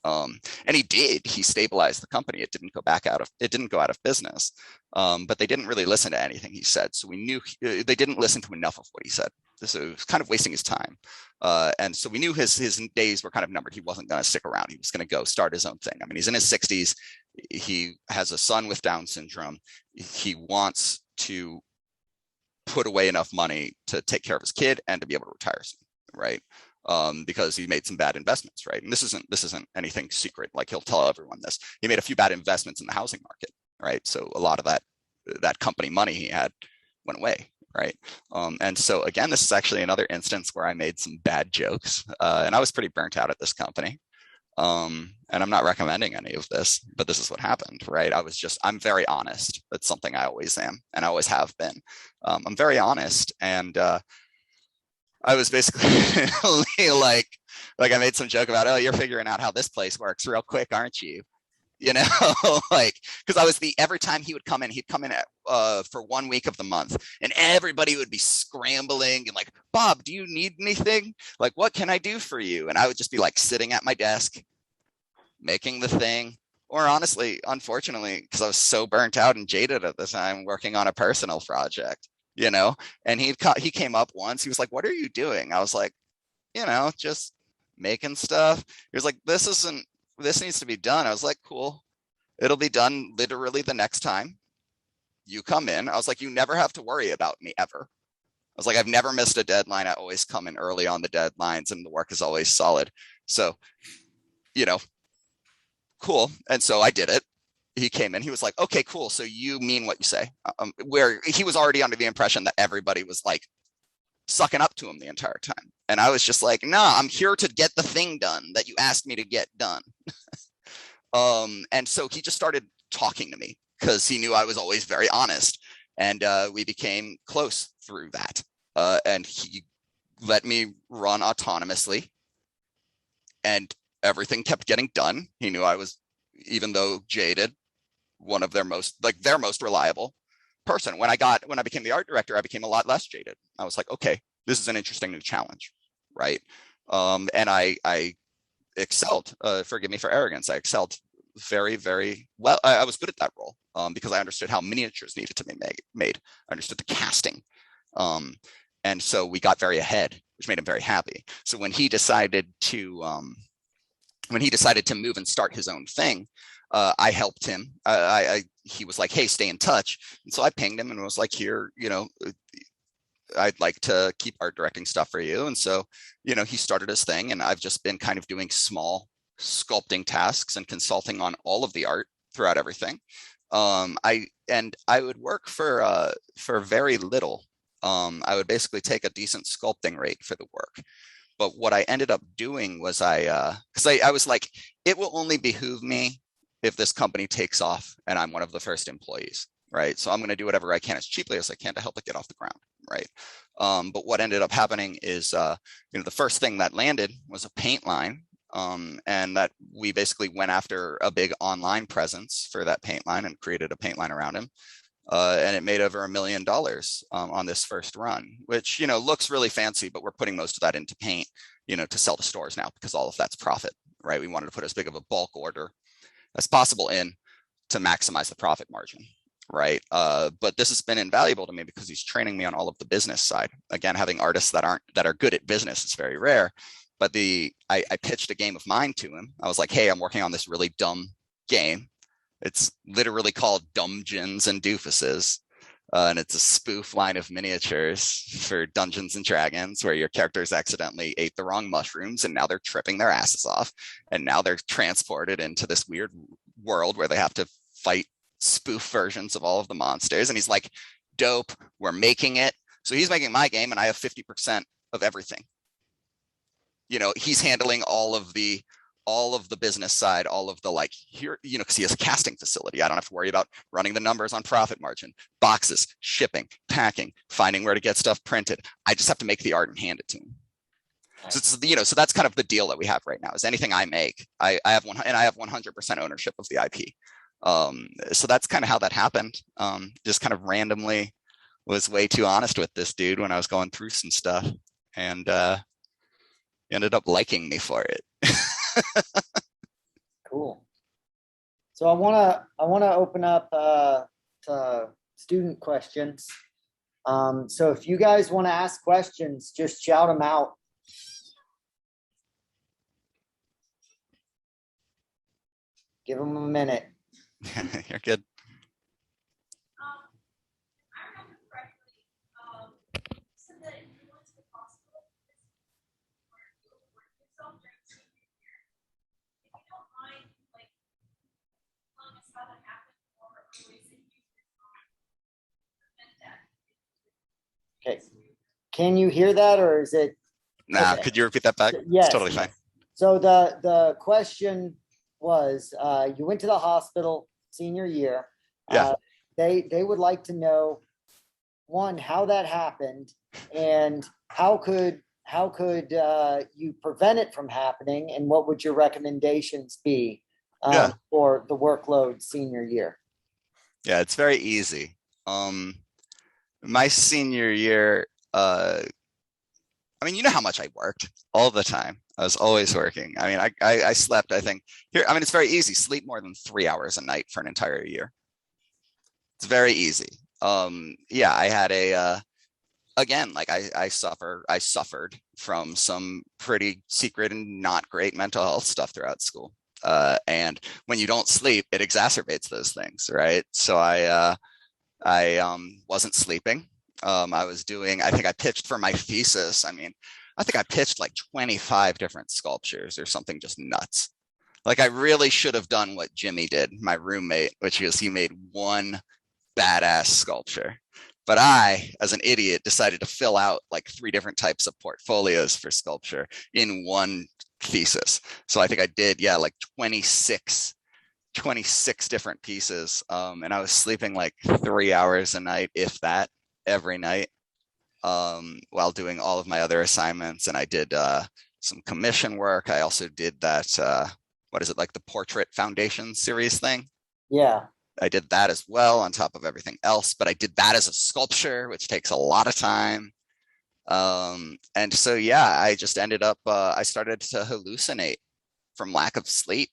And he did. He stabilized the company. It didn't go out of business. But they didn't really listen to anything he said. So we knew they didn't listen to enough of what he said. So it was kind of wasting his time. And so we knew his days were kind of numbered. He wasn't going to stick around. He was going to go start his own thing. He's in his 60s. He has a son with Down syndrome. He wants to put away enough money to take care of his kid and to be able to retire soon, right? Because he made some bad investments, right? And this isn't anything secret. Like he'll tell everyone this. He made a few bad investments in the housing market, right? So a lot of that company money he had went away, right? And so again, this is actually another instance where I made some bad jokes, and I was pretty burnt out at this company. And I'm not recommending any of this, but this is what happened, right? I'm very honest. That's something I always am, and I always have been. I'm very honest, and I was basically like I made some joke about, oh, you're figuring out how this place works real quick, aren't you? Like, because every time he'd come in for 1 week of the month, and everybody would be scrambling and like, Bob, do you need anything? Like, what can I do for you? And I would just be like sitting at my desk, making the thing. Or honestly, unfortunately, because I was so burnt out and jaded at the time, working on a personal project. And he came up once. He was like, what are you doing? I was like, just making stuff. He was like, this needs to be done. I was like, cool. It'll be done literally the next time you come in. I was like, you never have to worry about me ever. I was like, I've never missed a deadline. I always come in early on the deadlines and the work is always solid. So, cool. And so I did it. he came in, he was like, okay, cool. So you mean what you say? Where he was already under the impression that everybody was like sucking up to him the entire time. And I was just like, nah, I'm here to get the thing done that you asked me to get done. And so he just started talking to me because he knew I was always very honest. And we became close through that. And he let me run autonomously. And everything kept getting done. He knew I was, even though jaded, one of their most reliable person. When I became the art director, I became a lot less jaded. I was like, okay, this is an interesting new challenge, right? And I excelled. Forgive me for arrogance. I excelled very, very well. I was good at that role because I understood how miniatures needed to be made. I understood the casting. And so we got very ahead, which made him very happy. So when he decided to move and start his own thing, I helped him. He was like, hey, stay in touch. And so I pinged him and was like, here, I'd like to keep art directing stuff for you. And so, he started his thing, and I've just been kind of doing small sculpting tasks and consulting on all of the art throughout everything. I would work for very little. I would basically take a decent sculpting rate for the work. But what I ended up doing was I was like, it will only behoove me if this company takes off and I'm one of the first employees, right? So I'm going to do whatever I can as cheaply as I can to help it get off the ground, right? But what ended up happening is, the first thing that landed was a paint line, and that we basically went after a big online presence for that paint line and created a paint line around him. And it made over $1 million on this first run, which, looks really fancy, but we're putting most of that into paint, to sell to stores now because all of that's profit, right? We wanted to put as big of a bulk order as possible in to maximize the profit margin, right? But this has been invaluable to me because he's training me on all of the business side. Again, having artists that are good at business is very rare. But I pitched a game of mine to him. I was like, hey, I'm working on this really dumb game. It's literally called Dumgins and Doofuses. And it's a spoof line of miniatures for Dungeons and Dragons where your characters accidentally ate the wrong mushrooms and now they're tripping their asses off. And now they're transported into this weird world where they have to fight spoof versions of all of the monsters. And he's like, dope, we're making it. So he's making my game and I have 50% of everything. He's handling all of the business side, all of the here, because he has a casting facility. I don't have to worry about running the numbers on profit margin, boxes, shipping, packing, finding where to get stuff printed. I just have to make the art and hand it to him. So it's, so that's kind of the deal that we have right now is anything I make, I have 100% ownership of the IP. So that's kind of how that happened. Just kind of randomly was way too honest with this dude when I was going through some stuff, and he ended up liking me for it. Cool. So I want to open up to student questions. So if you guys want to ask questions, just shout them out. Give them a minute. You're good. Okay. Can you hear that, or is it? Nah, okay. Could you repeat that back? Yes. It's totally fine. So the question was, you went to the hospital senior year. Yeah. They would like to know, one, how that happened, and how could you prevent it from happening, and what would your recommendations be for the workload senior year? Yeah, it's very easy. My senior year, I mean, you know how much I worked all the time. I was always working. I mean, I slept, I think here, I mean, it's very easy. Sleep more than 3 hours a night for an entire year. It's very easy. Yeah, I had again, like I suffered from some pretty secret and not great mental health stuff throughout school. And when you don't sleep, it exacerbates those things, right? So I wasn't sleeping. I think I pitched for my thesis. I mean, I think I pitched like 25 different sculptures or something just nuts. Like I really should have done what Jimmy did, my roommate, which is he made one badass sculpture. But I, as an idiot, decided to fill out like 3 different types of portfolios for sculpture in one thesis. So I think I did, yeah, like 26 different pieces. And I was sleeping like 3 hours a night, if that, every night, while doing all of my other assignments. And I did some commission work. I also did that, what is it, like the portrait foundation series thing? Yeah. I did that as well on top of everything else, but I did that as a sculpture, which takes a lot of time. And so, yeah, I just ended up, I started to hallucinate from lack of sleep.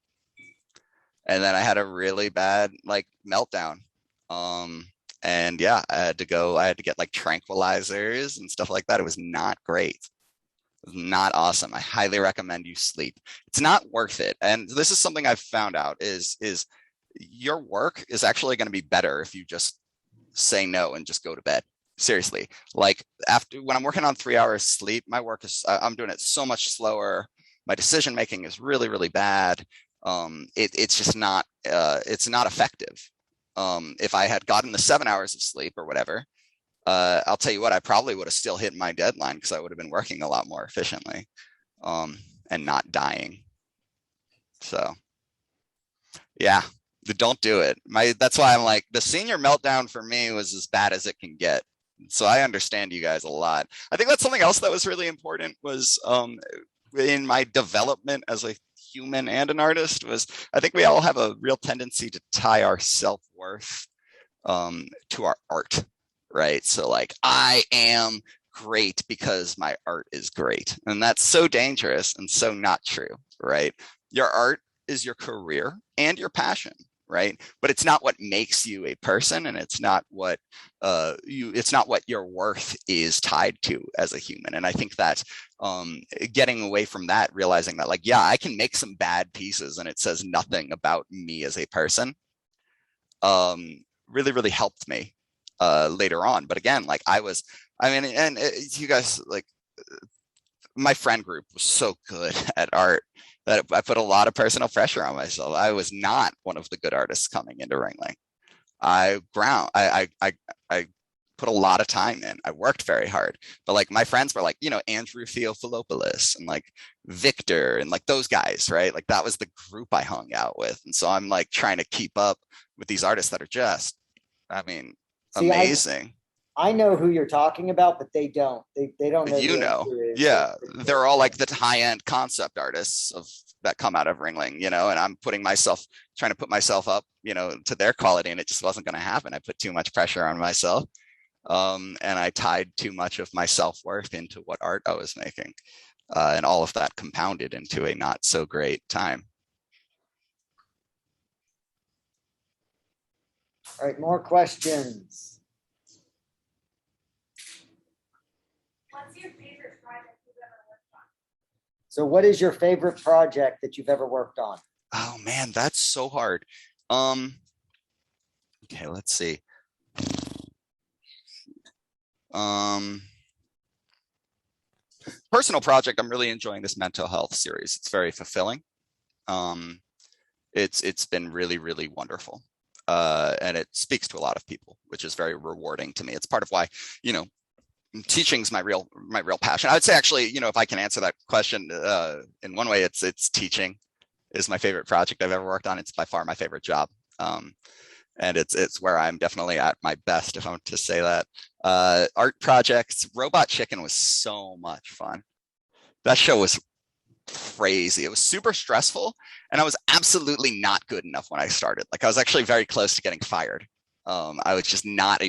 And then I had a really bad like meltdown. And yeah, I had to get like tranquilizers and stuff like that. It was not great. It was not awesome. I highly recommend you sleep. It's not worth it. And this is something I've found out is your work is actually going to be better if you just say no and just go to bed. Seriously, like when I'm working on 3 hours sleep, my work is, I'm doing it so much slower. My decision making is really, really bad. It's just not, it's not effective. If I had gotten the 7 hours of sleep or whatever, I'll tell you what, I probably would have still hit my deadline because I would have been working a lot more efficiently, and not dying. So yeah, don't do it. That's why I'm like, the senior meltdown for me was as bad as it can get. So I understand you guys a lot. I think that's something else that was really important was in my development as a human and an artist was I think we all have a real tendency to tie our self-worth to our art, right? So like I am great because my art is great. And that's so dangerous and so not true, right? Your art is your career and your passion, right? But it's not what makes you a person, and it's not what it's not what your worth is tied to as a human. And I think that getting away from that, realizing that like, yeah, I can make some bad pieces and it says nothing about me as a person, really, really helped me later on. But again, like you guys, like my friend group was so good at art that I put a lot of personal pressure on myself. I was not one of the good artists coming into Ringling. I put a lot of time in. I worked very hard, but like my friends were like, Andrew Theophilopoulos and like Victor and like those guys, right? Like that was the group I hung out with. And so I'm like trying to keep up with these artists that are just, amazing. I know who you're talking about, but they don't. They don't know. Yeah, they're all like the high-end concept artists that come out of Ringling, and I'm trying to put myself up, to their quality, and it just wasn't going to happen. I put too much pressure on myself, and I tied too much of my self-worth into what art I was making, and all of that compounded into a not so great time. All right, more questions. What's your favorite project you've ever worked on? So what is your favorite project that you've ever worked on? Oh man, that's so hard. Okay, let's see. Personal project, I'm really enjoying this mental health series. It's very fulfilling. It's been really, really wonderful. And it speaks to a lot of people, which is very rewarding to me. It's part of why, teaching is my real passion. I would say actually, if I can answer that question in one way, it's teaching is my favorite project I've ever worked on. It's by far my favorite job. And it's where I'm definitely at my best, if I'm to say that. Art projects, Robot Chicken was so much fun. That show was crazy. It was super stressful, and I was absolutely not good enough when I started. Like I was actually very close to getting fired. I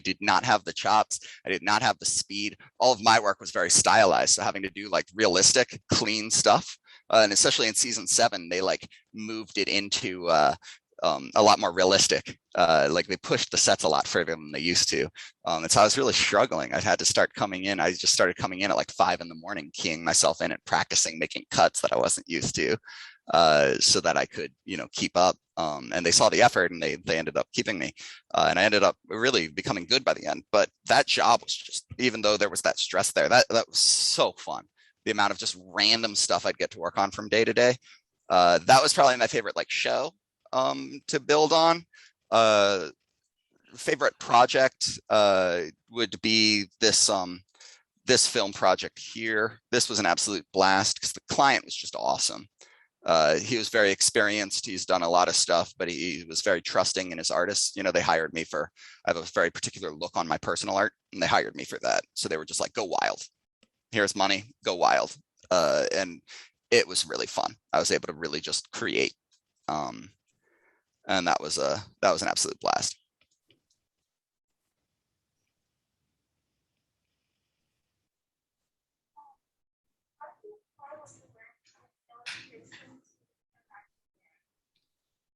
did not have the chops. I did not have the speed. All of my work was very stylized. So having to do like realistic, clean stuff. And especially in season 7, they like moved it into a lot more realistic. Like they pushed the sets a lot further than they used to. And so I was really struggling. I had to start coming in. I just started coming in at like 5 a.m, keying myself in and practicing making cuts that I wasn't used to, so that I could, keep up. And they saw the effort and they ended up keeping me. And I ended up really becoming good by the end. But that job was just, even though there was that stress there, that was so fun. The amount of just random stuff I'd get to work on from day to day. That was probably my favorite like show to build on. Favorite project would be this this film project here. This was an absolute blast because the client was just awesome. He was very experienced. He's done a lot of stuff, but he was very trusting in his artists. You know, they hired me for, I have a very particular look on my personal art, and they hired me for that. So they were just like, go wild. Here's money, go wild. And it was really fun. I was able to really just create. And that was an absolute blast.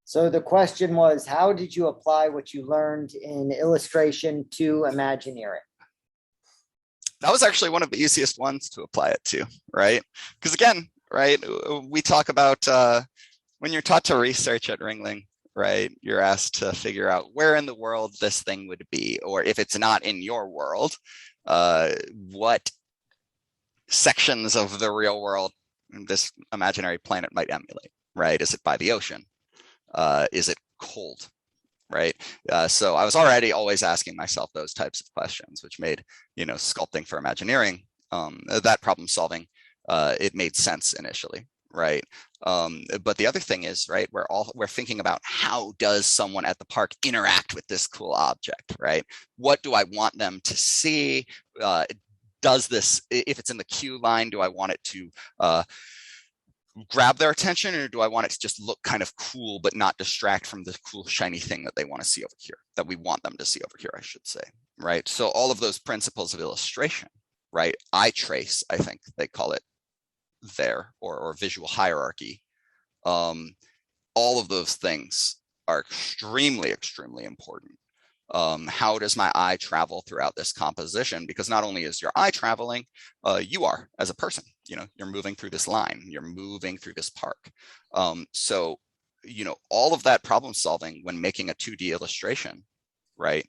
So the question was, how did you apply what you learned in illustration to Imagineering? That was actually one of the easiest ones to apply it to, right? Because again, right, we talk about when you're taught to research at Ringling, right, you're asked to figure out where in the world this thing would be, or if it's not in your world, what sections of the real world this imaginary planet might emulate, right? Is it by the ocean? Is it cold, right? So I was already always asking myself those types of questions, which made, you know, sculpting for Imagineering, that problem solving, it made sense initially, right? But the other thing is, right, we're thinking about how does someone at the park interact with this cool object, right? What do I want them to see? Does this, if it's in the queue line, do I want it to grab their attention, or do I want it to just look kind of cool but not distract from the cool shiny thing that they want to see over here, that we want them to see over here, I should say, right? So all of those principles of illustration, right? Eye trace, I think they call it there, or visual hierarchy. All of those things are extremely, extremely important. How does my eye travel throughout this composition? Because not only is your eye traveling, you are as a person, you know, you're moving through this line, you're moving through this park. So, you know, all of that problem solving when making a 2D illustration, right,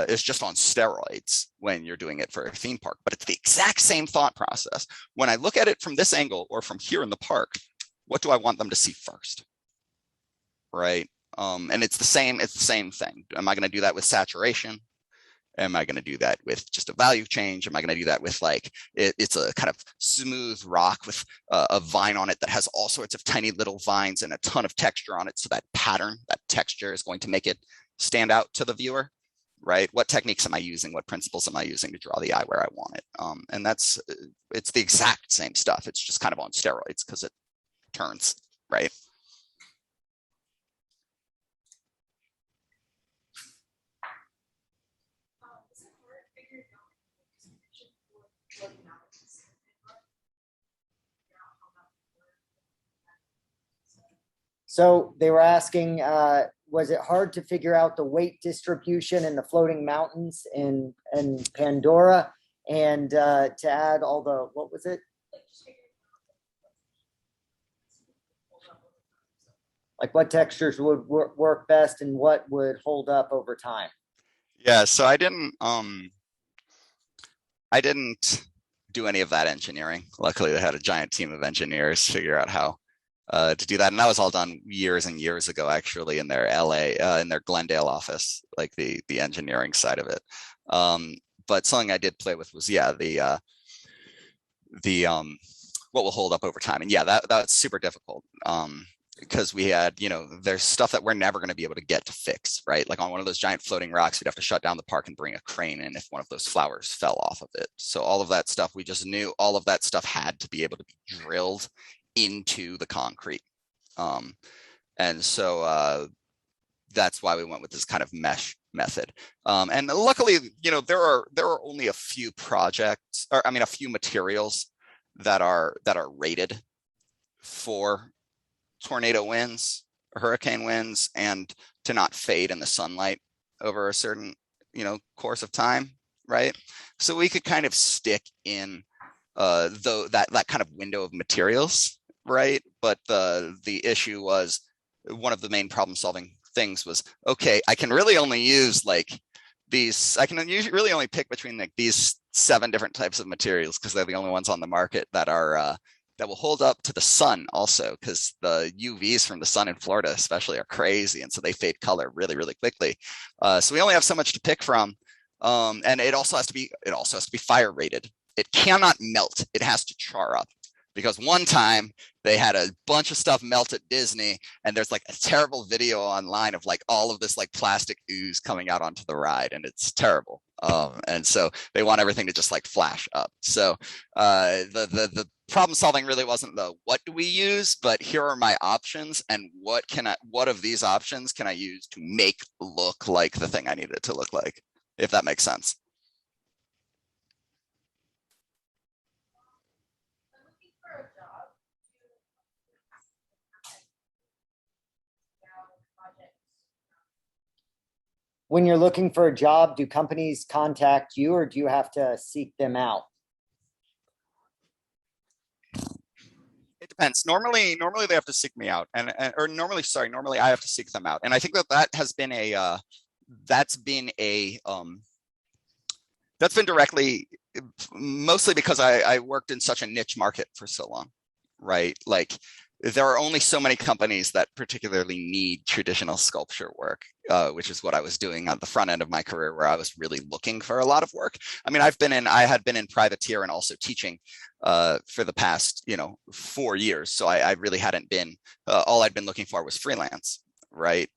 is just on steroids when you're doing it for a theme park, but it's the exact same thought process. When I look at it from this angle or from here in the park, what do I want them to see first, right? And it's the same thing. Am I going to do that with saturation? Am I going to do that with just a value change? Am I going to do that with like, it's a kind of smooth rock with a vine on it that has all sorts of tiny little vines and a ton of texture on it. So that pattern, that texture is going to make it stand out to the viewer, right? What techniques am I using? What principles am I using to draw the eye where I want it? And it's the exact same stuff. It's just kind of on steroids because it turns, right? So they were asking, was it hard to figure out the weight distribution in the floating mountains in Pandora, and to add all the, what was it? Like what textures would work best and what would hold up over time? Yeah, so I didn't do any of that engineering. Luckily, they had a giant team of engineers figure out how to do that, and that was all done years and years ago, actually, in their in their Glendale office, like the engineering side of it. But something I did play with was, yeah, the what will hold up over time, and yeah, that's super difficult. Because we had, you know, there's stuff that we're never going to be able to get to fix, right? Like on one of those giant floating rocks, we'd have to shut down the park and bring a crane in if one of those flowers fell off of it. So all of that stuff, we just knew all of that stuff had to be able to be drilled into the concrete. And so that's why we went with this kind of mesh method. And luckily, you know, there are only a few projects, or I mean, a few materials that are rated for tornado winds or hurricane winds and to not fade in the sunlight over a certain, you know, course of time, right? So we could kind of stick in that kind of window of materials, right? But the issue was, one of the main problem solving things was, okay, I can really only use like these, I can really only pick between like these 7 different types of materials because they're the only ones on the market that are that will hold up to the sun also, because the UVs from the sun in Florida especially are crazy, and so they fade color really, really quickly. So we only have so much to pick from, and it also has to be fire rated. It cannot melt. It has to char up, because one time they had a bunch of stuff melt at Disney, and there's like a terrible video online of like all of this like plastic ooze coming out onto the ride, and it's terrible. And so they want everything to just like flash up. So the problem solving really wasn't the what do we use, but here are my options, and what of these options can I use to make look like the thing I need it to look like, if that makes sense. When you're looking for a job, do companies contact you, or do you have to seek them out? It depends. Normally they have to seek me out, normally I have to seek them out. And I think that has been that's been directly, mostly because I worked in such a niche market for so long, right? Like, there are only so many companies that particularly need traditional sculpture work, which is what I was doing on the front end of my career, where I was really looking for a lot of work. I mean, I had been in privateer and also teaching for the past, 4 years. So I really hadn't been, all I'd been looking for was freelance, right?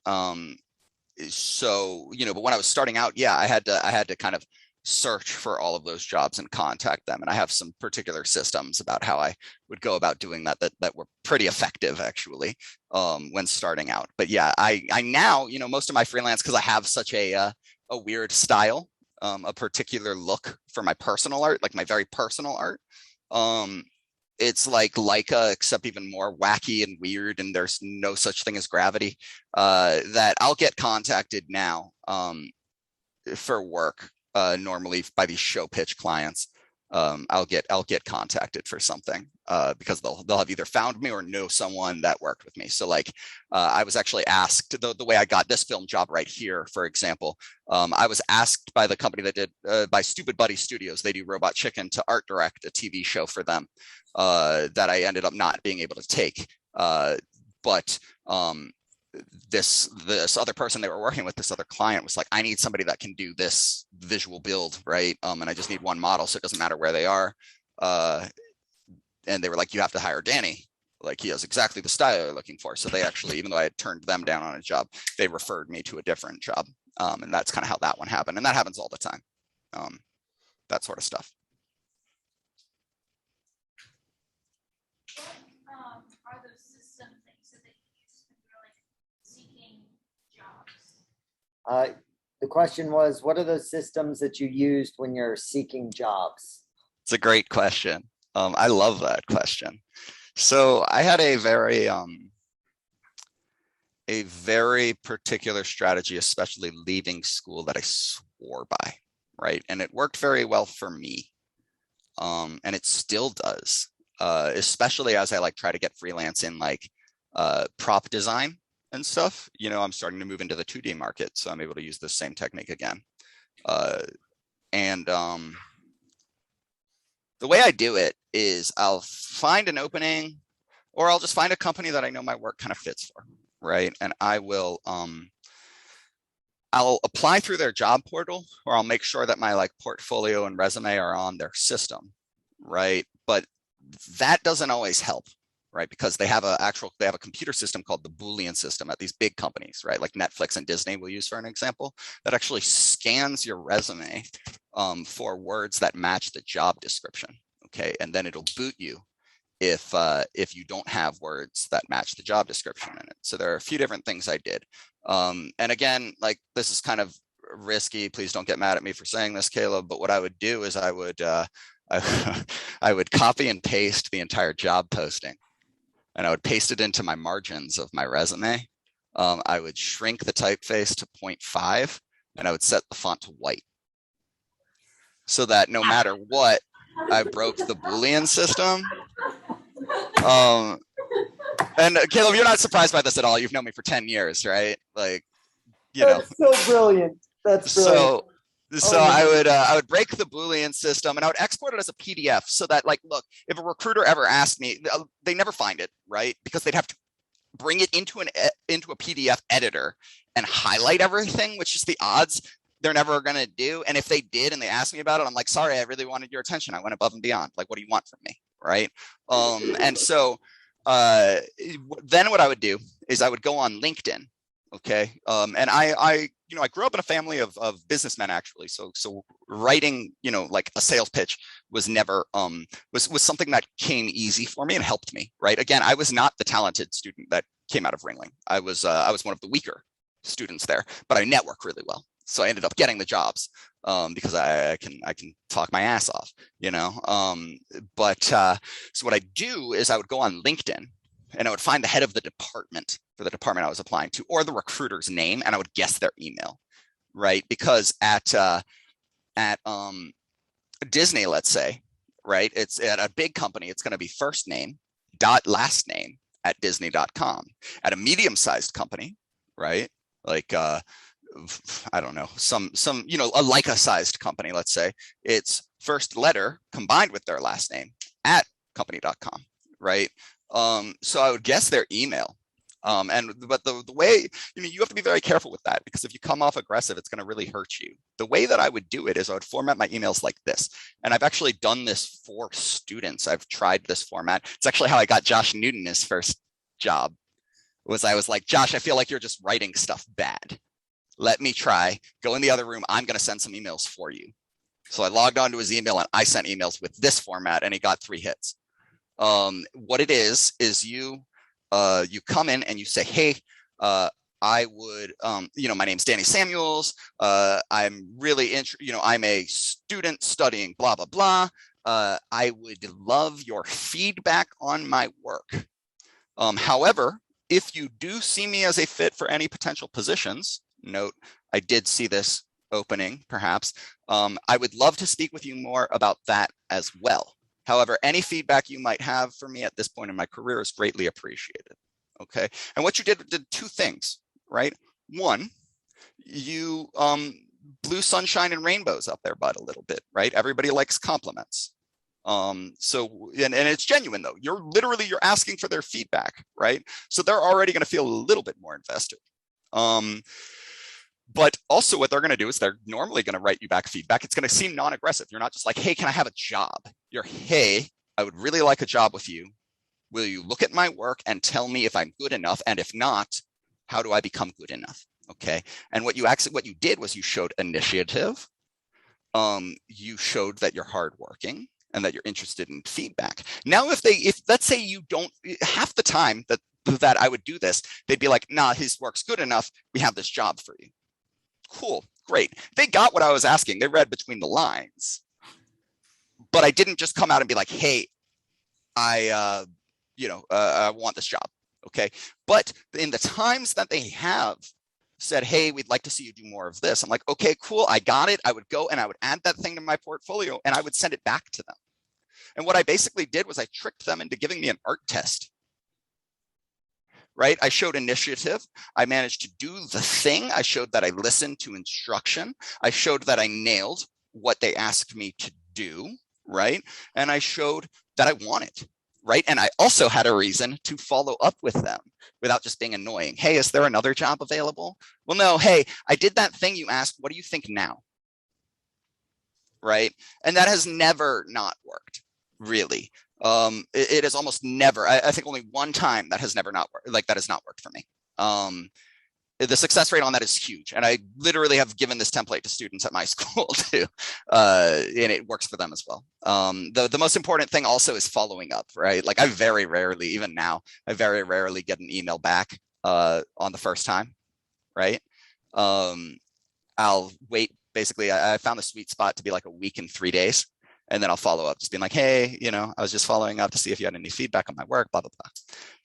So, but when I was starting out, yeah, I had to kind of search for all of those jobs and contact them. And I have some particular systems about how I would go about doing that were pretty effective, actually, when starting out. But yeah, I now, most of my freelance, because I have such a weird style, a particular look for my personal art, like my very personal art. It's like Laika, except even more wacky and weird, and there's no such thing as gravity, that I'll get contacted now for work. Normally by these show pitch clients, I'll get contacted for something because they'll have either found me or know someone that worked with me. So like I was actually asked, the way I got this film job right here, for example, I was asked by the company that did by Stupid Buddy Studios. They do Robot Chicken, to art direct a TV show for them that I ended up not being able to take, but this other person they were working with, this other client, was like, I need somebody that can do this visual build, right? And I just need one model, so it doesn't matter where they are. And they were like, you have to hire Danny. Like, he has exactly the style they're looking for. So they actually, even though I had turned them down on a job, they referred me to a different job. And that's kind of how that one happened. And that happens all the time. That sort of stuff. Are those system things that they use when you're like seeking jobs? The question was, what are those systems that you used when you're seeking jobs? It's a great question. I love that question. So I had a very particular strategy, especially leaving school, that I swore by, right? And it worked very well for me. And it still does, especially as I like try to get freelance in like prop design and stuff. I'm starting to move into the 2D market, so I'm able to use the same technique again. The way I do it is I'll find an opening, or I'll just find a company that I know my work kind of fits for, right? And I'll apply through their job portal, or I'll make sure that my like portfolio and resume are on their system, right? But that doesn't always help, right? Because they have a computer system called the Boolean system at these big companies, right? Like Netflix and Disney we'll use for an example, that actually scans your resume for words that match the job description, okay? And then it'll boot you if you don't have words that match the job description in it. So there are a few different things I did. And again, like, this is kind of risky. Please don't get mad at me for saying this, Caleb, but what I would do is I would copy and paste the entire job posting, and I would paste it into my margins of my resume. I would shrink the typeface to 0.5, and I would set the font to white, so that no matter what, I broke the Boolean system. And Caleb, you're not surprised by this at all. You've known me for 10 years, right? Like, That's so brilliant. That's brilliant. So yeah. I would break the Boolean system and I would export it as a PDF so that, like, look, if a recruiter ever asked me, they never find it, right? Because they'd have to bring it into a PDF editor and highlight everything, which is the odds they're never going to do. And if they did and they asked me about it, I'm like, sorry, I really wanted your attention. I went above and beyond. Like, what do you want from me, right? And so then what I would do is I would go on LinkedIn. Okay. And I grew up in a family of businessmen, actually. So writing, like a sales pitch was never, was something that came easy for me and helped me, right? Again, I was not the talented student that came out of Ringling. I was one of the weaker students there, but I network really well. So I ended up getting the jobs because I can talk my ass off, so what I do is I would go on LinkedIn and I would find the head of the department for the department I was applying to, or the recruiter's name, and I would guess their email, right? Because at Disney, let's say, right, it's at a big company, it's going to be first name dot last name at disney.com. At a medium-sized company, right, like I don't know, some a Laika-sized company, let's say, it's first letter combined with their last name at company.com, right? So I would guess their email. But the way, you have to be very careful with that, because if you come off aggressive, it's going to really hurt you. The way that I would do it is I would format my emails like this. And I've actually done this for students. I've tried this format. It's actually how I got Josh Newton his first job. I was like, Josh, I feel like you're just writing stuff bad. Let me try, go in the other room. I'm going to send some emails for you. So I logged onto his email and I sent emails with this format, and he got 3 hits. What it is you come in and you say, hey, I would, my name's Danny Samuels. I'm really I'm a student studying blah, blah, blah. I would love your feedback on my work. However, if you do see me as a fit for any potential positions, note, I did see this opening, perhaps. I would love to speak with you more about that as well. However, any feedback you might have for me at this point in my career is greatly appreciated. Okay. And what you did 2 things, right? One, you blew sunshine and rainbows up their butt a little bit, right? Everybody likes compliments. And it's genuine though. You're asking for their feedback, right? So they're already going to feel a little bit more invested. But also what they're going to do is they're normally going to write you back feedback. It's going to seem non-aggressive. You're not just like, hey, can I have a job? You're, hey, I would really like a job with you. Will you look at my work and tell me if I'm good enough? And if not, how do I become good enough? Okay. And what you did was you showed initiative. You showed that you're hardworking and that you're interested in feedback. Now, if let's say you don't, half the time that I would do this, they'd be like, nah, his work's good enough. We have this job for you. Cool, great. They got what I was asking. They read between the lines. But I didn't just come out and be like, hey, I want this job. Okay. But in the times that they have said, hey, we'd like to see you do more of this, I'm like, okay, cool. I got it. I would go and I would add that thing to my portfolio and I would send it back to them. And what I basically did was I tricked them into giving me an art test. Right? I showed initiative. I managed to do the thing. I showed that I listened to instruction. I showed that I nailed what they asked me to do, right? And I showed that I want it, right? And I also had a reason to follow up with them without just being annoying. Hey, is there another job available? Well, no, hey, I did that thing you asked. What do you think now? Right? And that has never not worked, really. It has almost never, I think only one time that has never not worked, like that has not worked for me. The success rate on that is huge. And I literally have given this template to students at my school too. And it works for them as well. The most important thing also is following up, right? Like I very rarely, even now, I very rarely get an email back on the first time, right? I'll wait, basically, I found the sweet spot to be like a week and 3 days. And then I'll follow up, just being like, hey, I was just following up to see if you had any feedback on my work, blah, blah,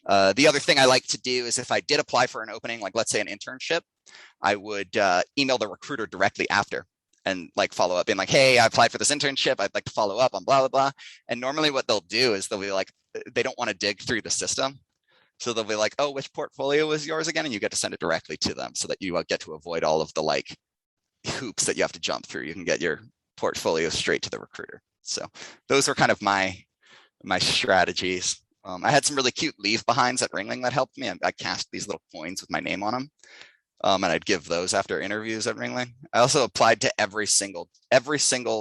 blah. The other thing I like to do is if I did apply for an opening, like let's say an internship, I would email the recruiter directly after and like follow up being like, hey, I applied for this internship. I'd like to follow up on blah, blah, blah. And normally what they'll do is they'll be like, they don't want to dig through the system. So they'll be like, oh, which portfolio was yours again? And you get to send it directly to them so that you get to avoid all of the like hoops that you have to jump through. You can get your portfolio straight to the recruiter. So those were kind of my strategies. I had some really cute leave behinds at Ringling that helped me. I cast these little coins with my name on them. And I'd give those after interviews at Ringling. I also applied to every single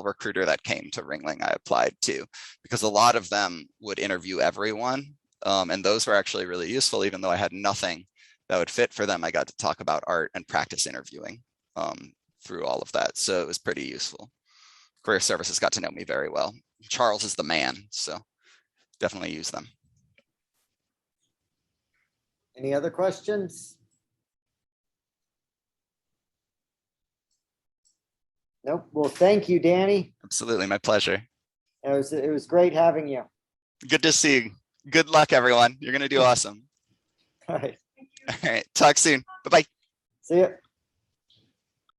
recruiter that came to Ringling. I applied to, because a lot of them would interview everyone. And those were actually really useful, even though I had nothing that would fit for them. I got to talk about art and practice interviewing through all of that. So it was pretty useful. Career Services got to know me very well. Charles is the man, so definitely use them. Any other questions? Nope. Well, thank you, Danny. Absolutely, my pleasure. It was great having you. Good to see you. Good luck, everyone. You're going to do awesome. All right. All right. Talk soon. Bye-bye. See ya.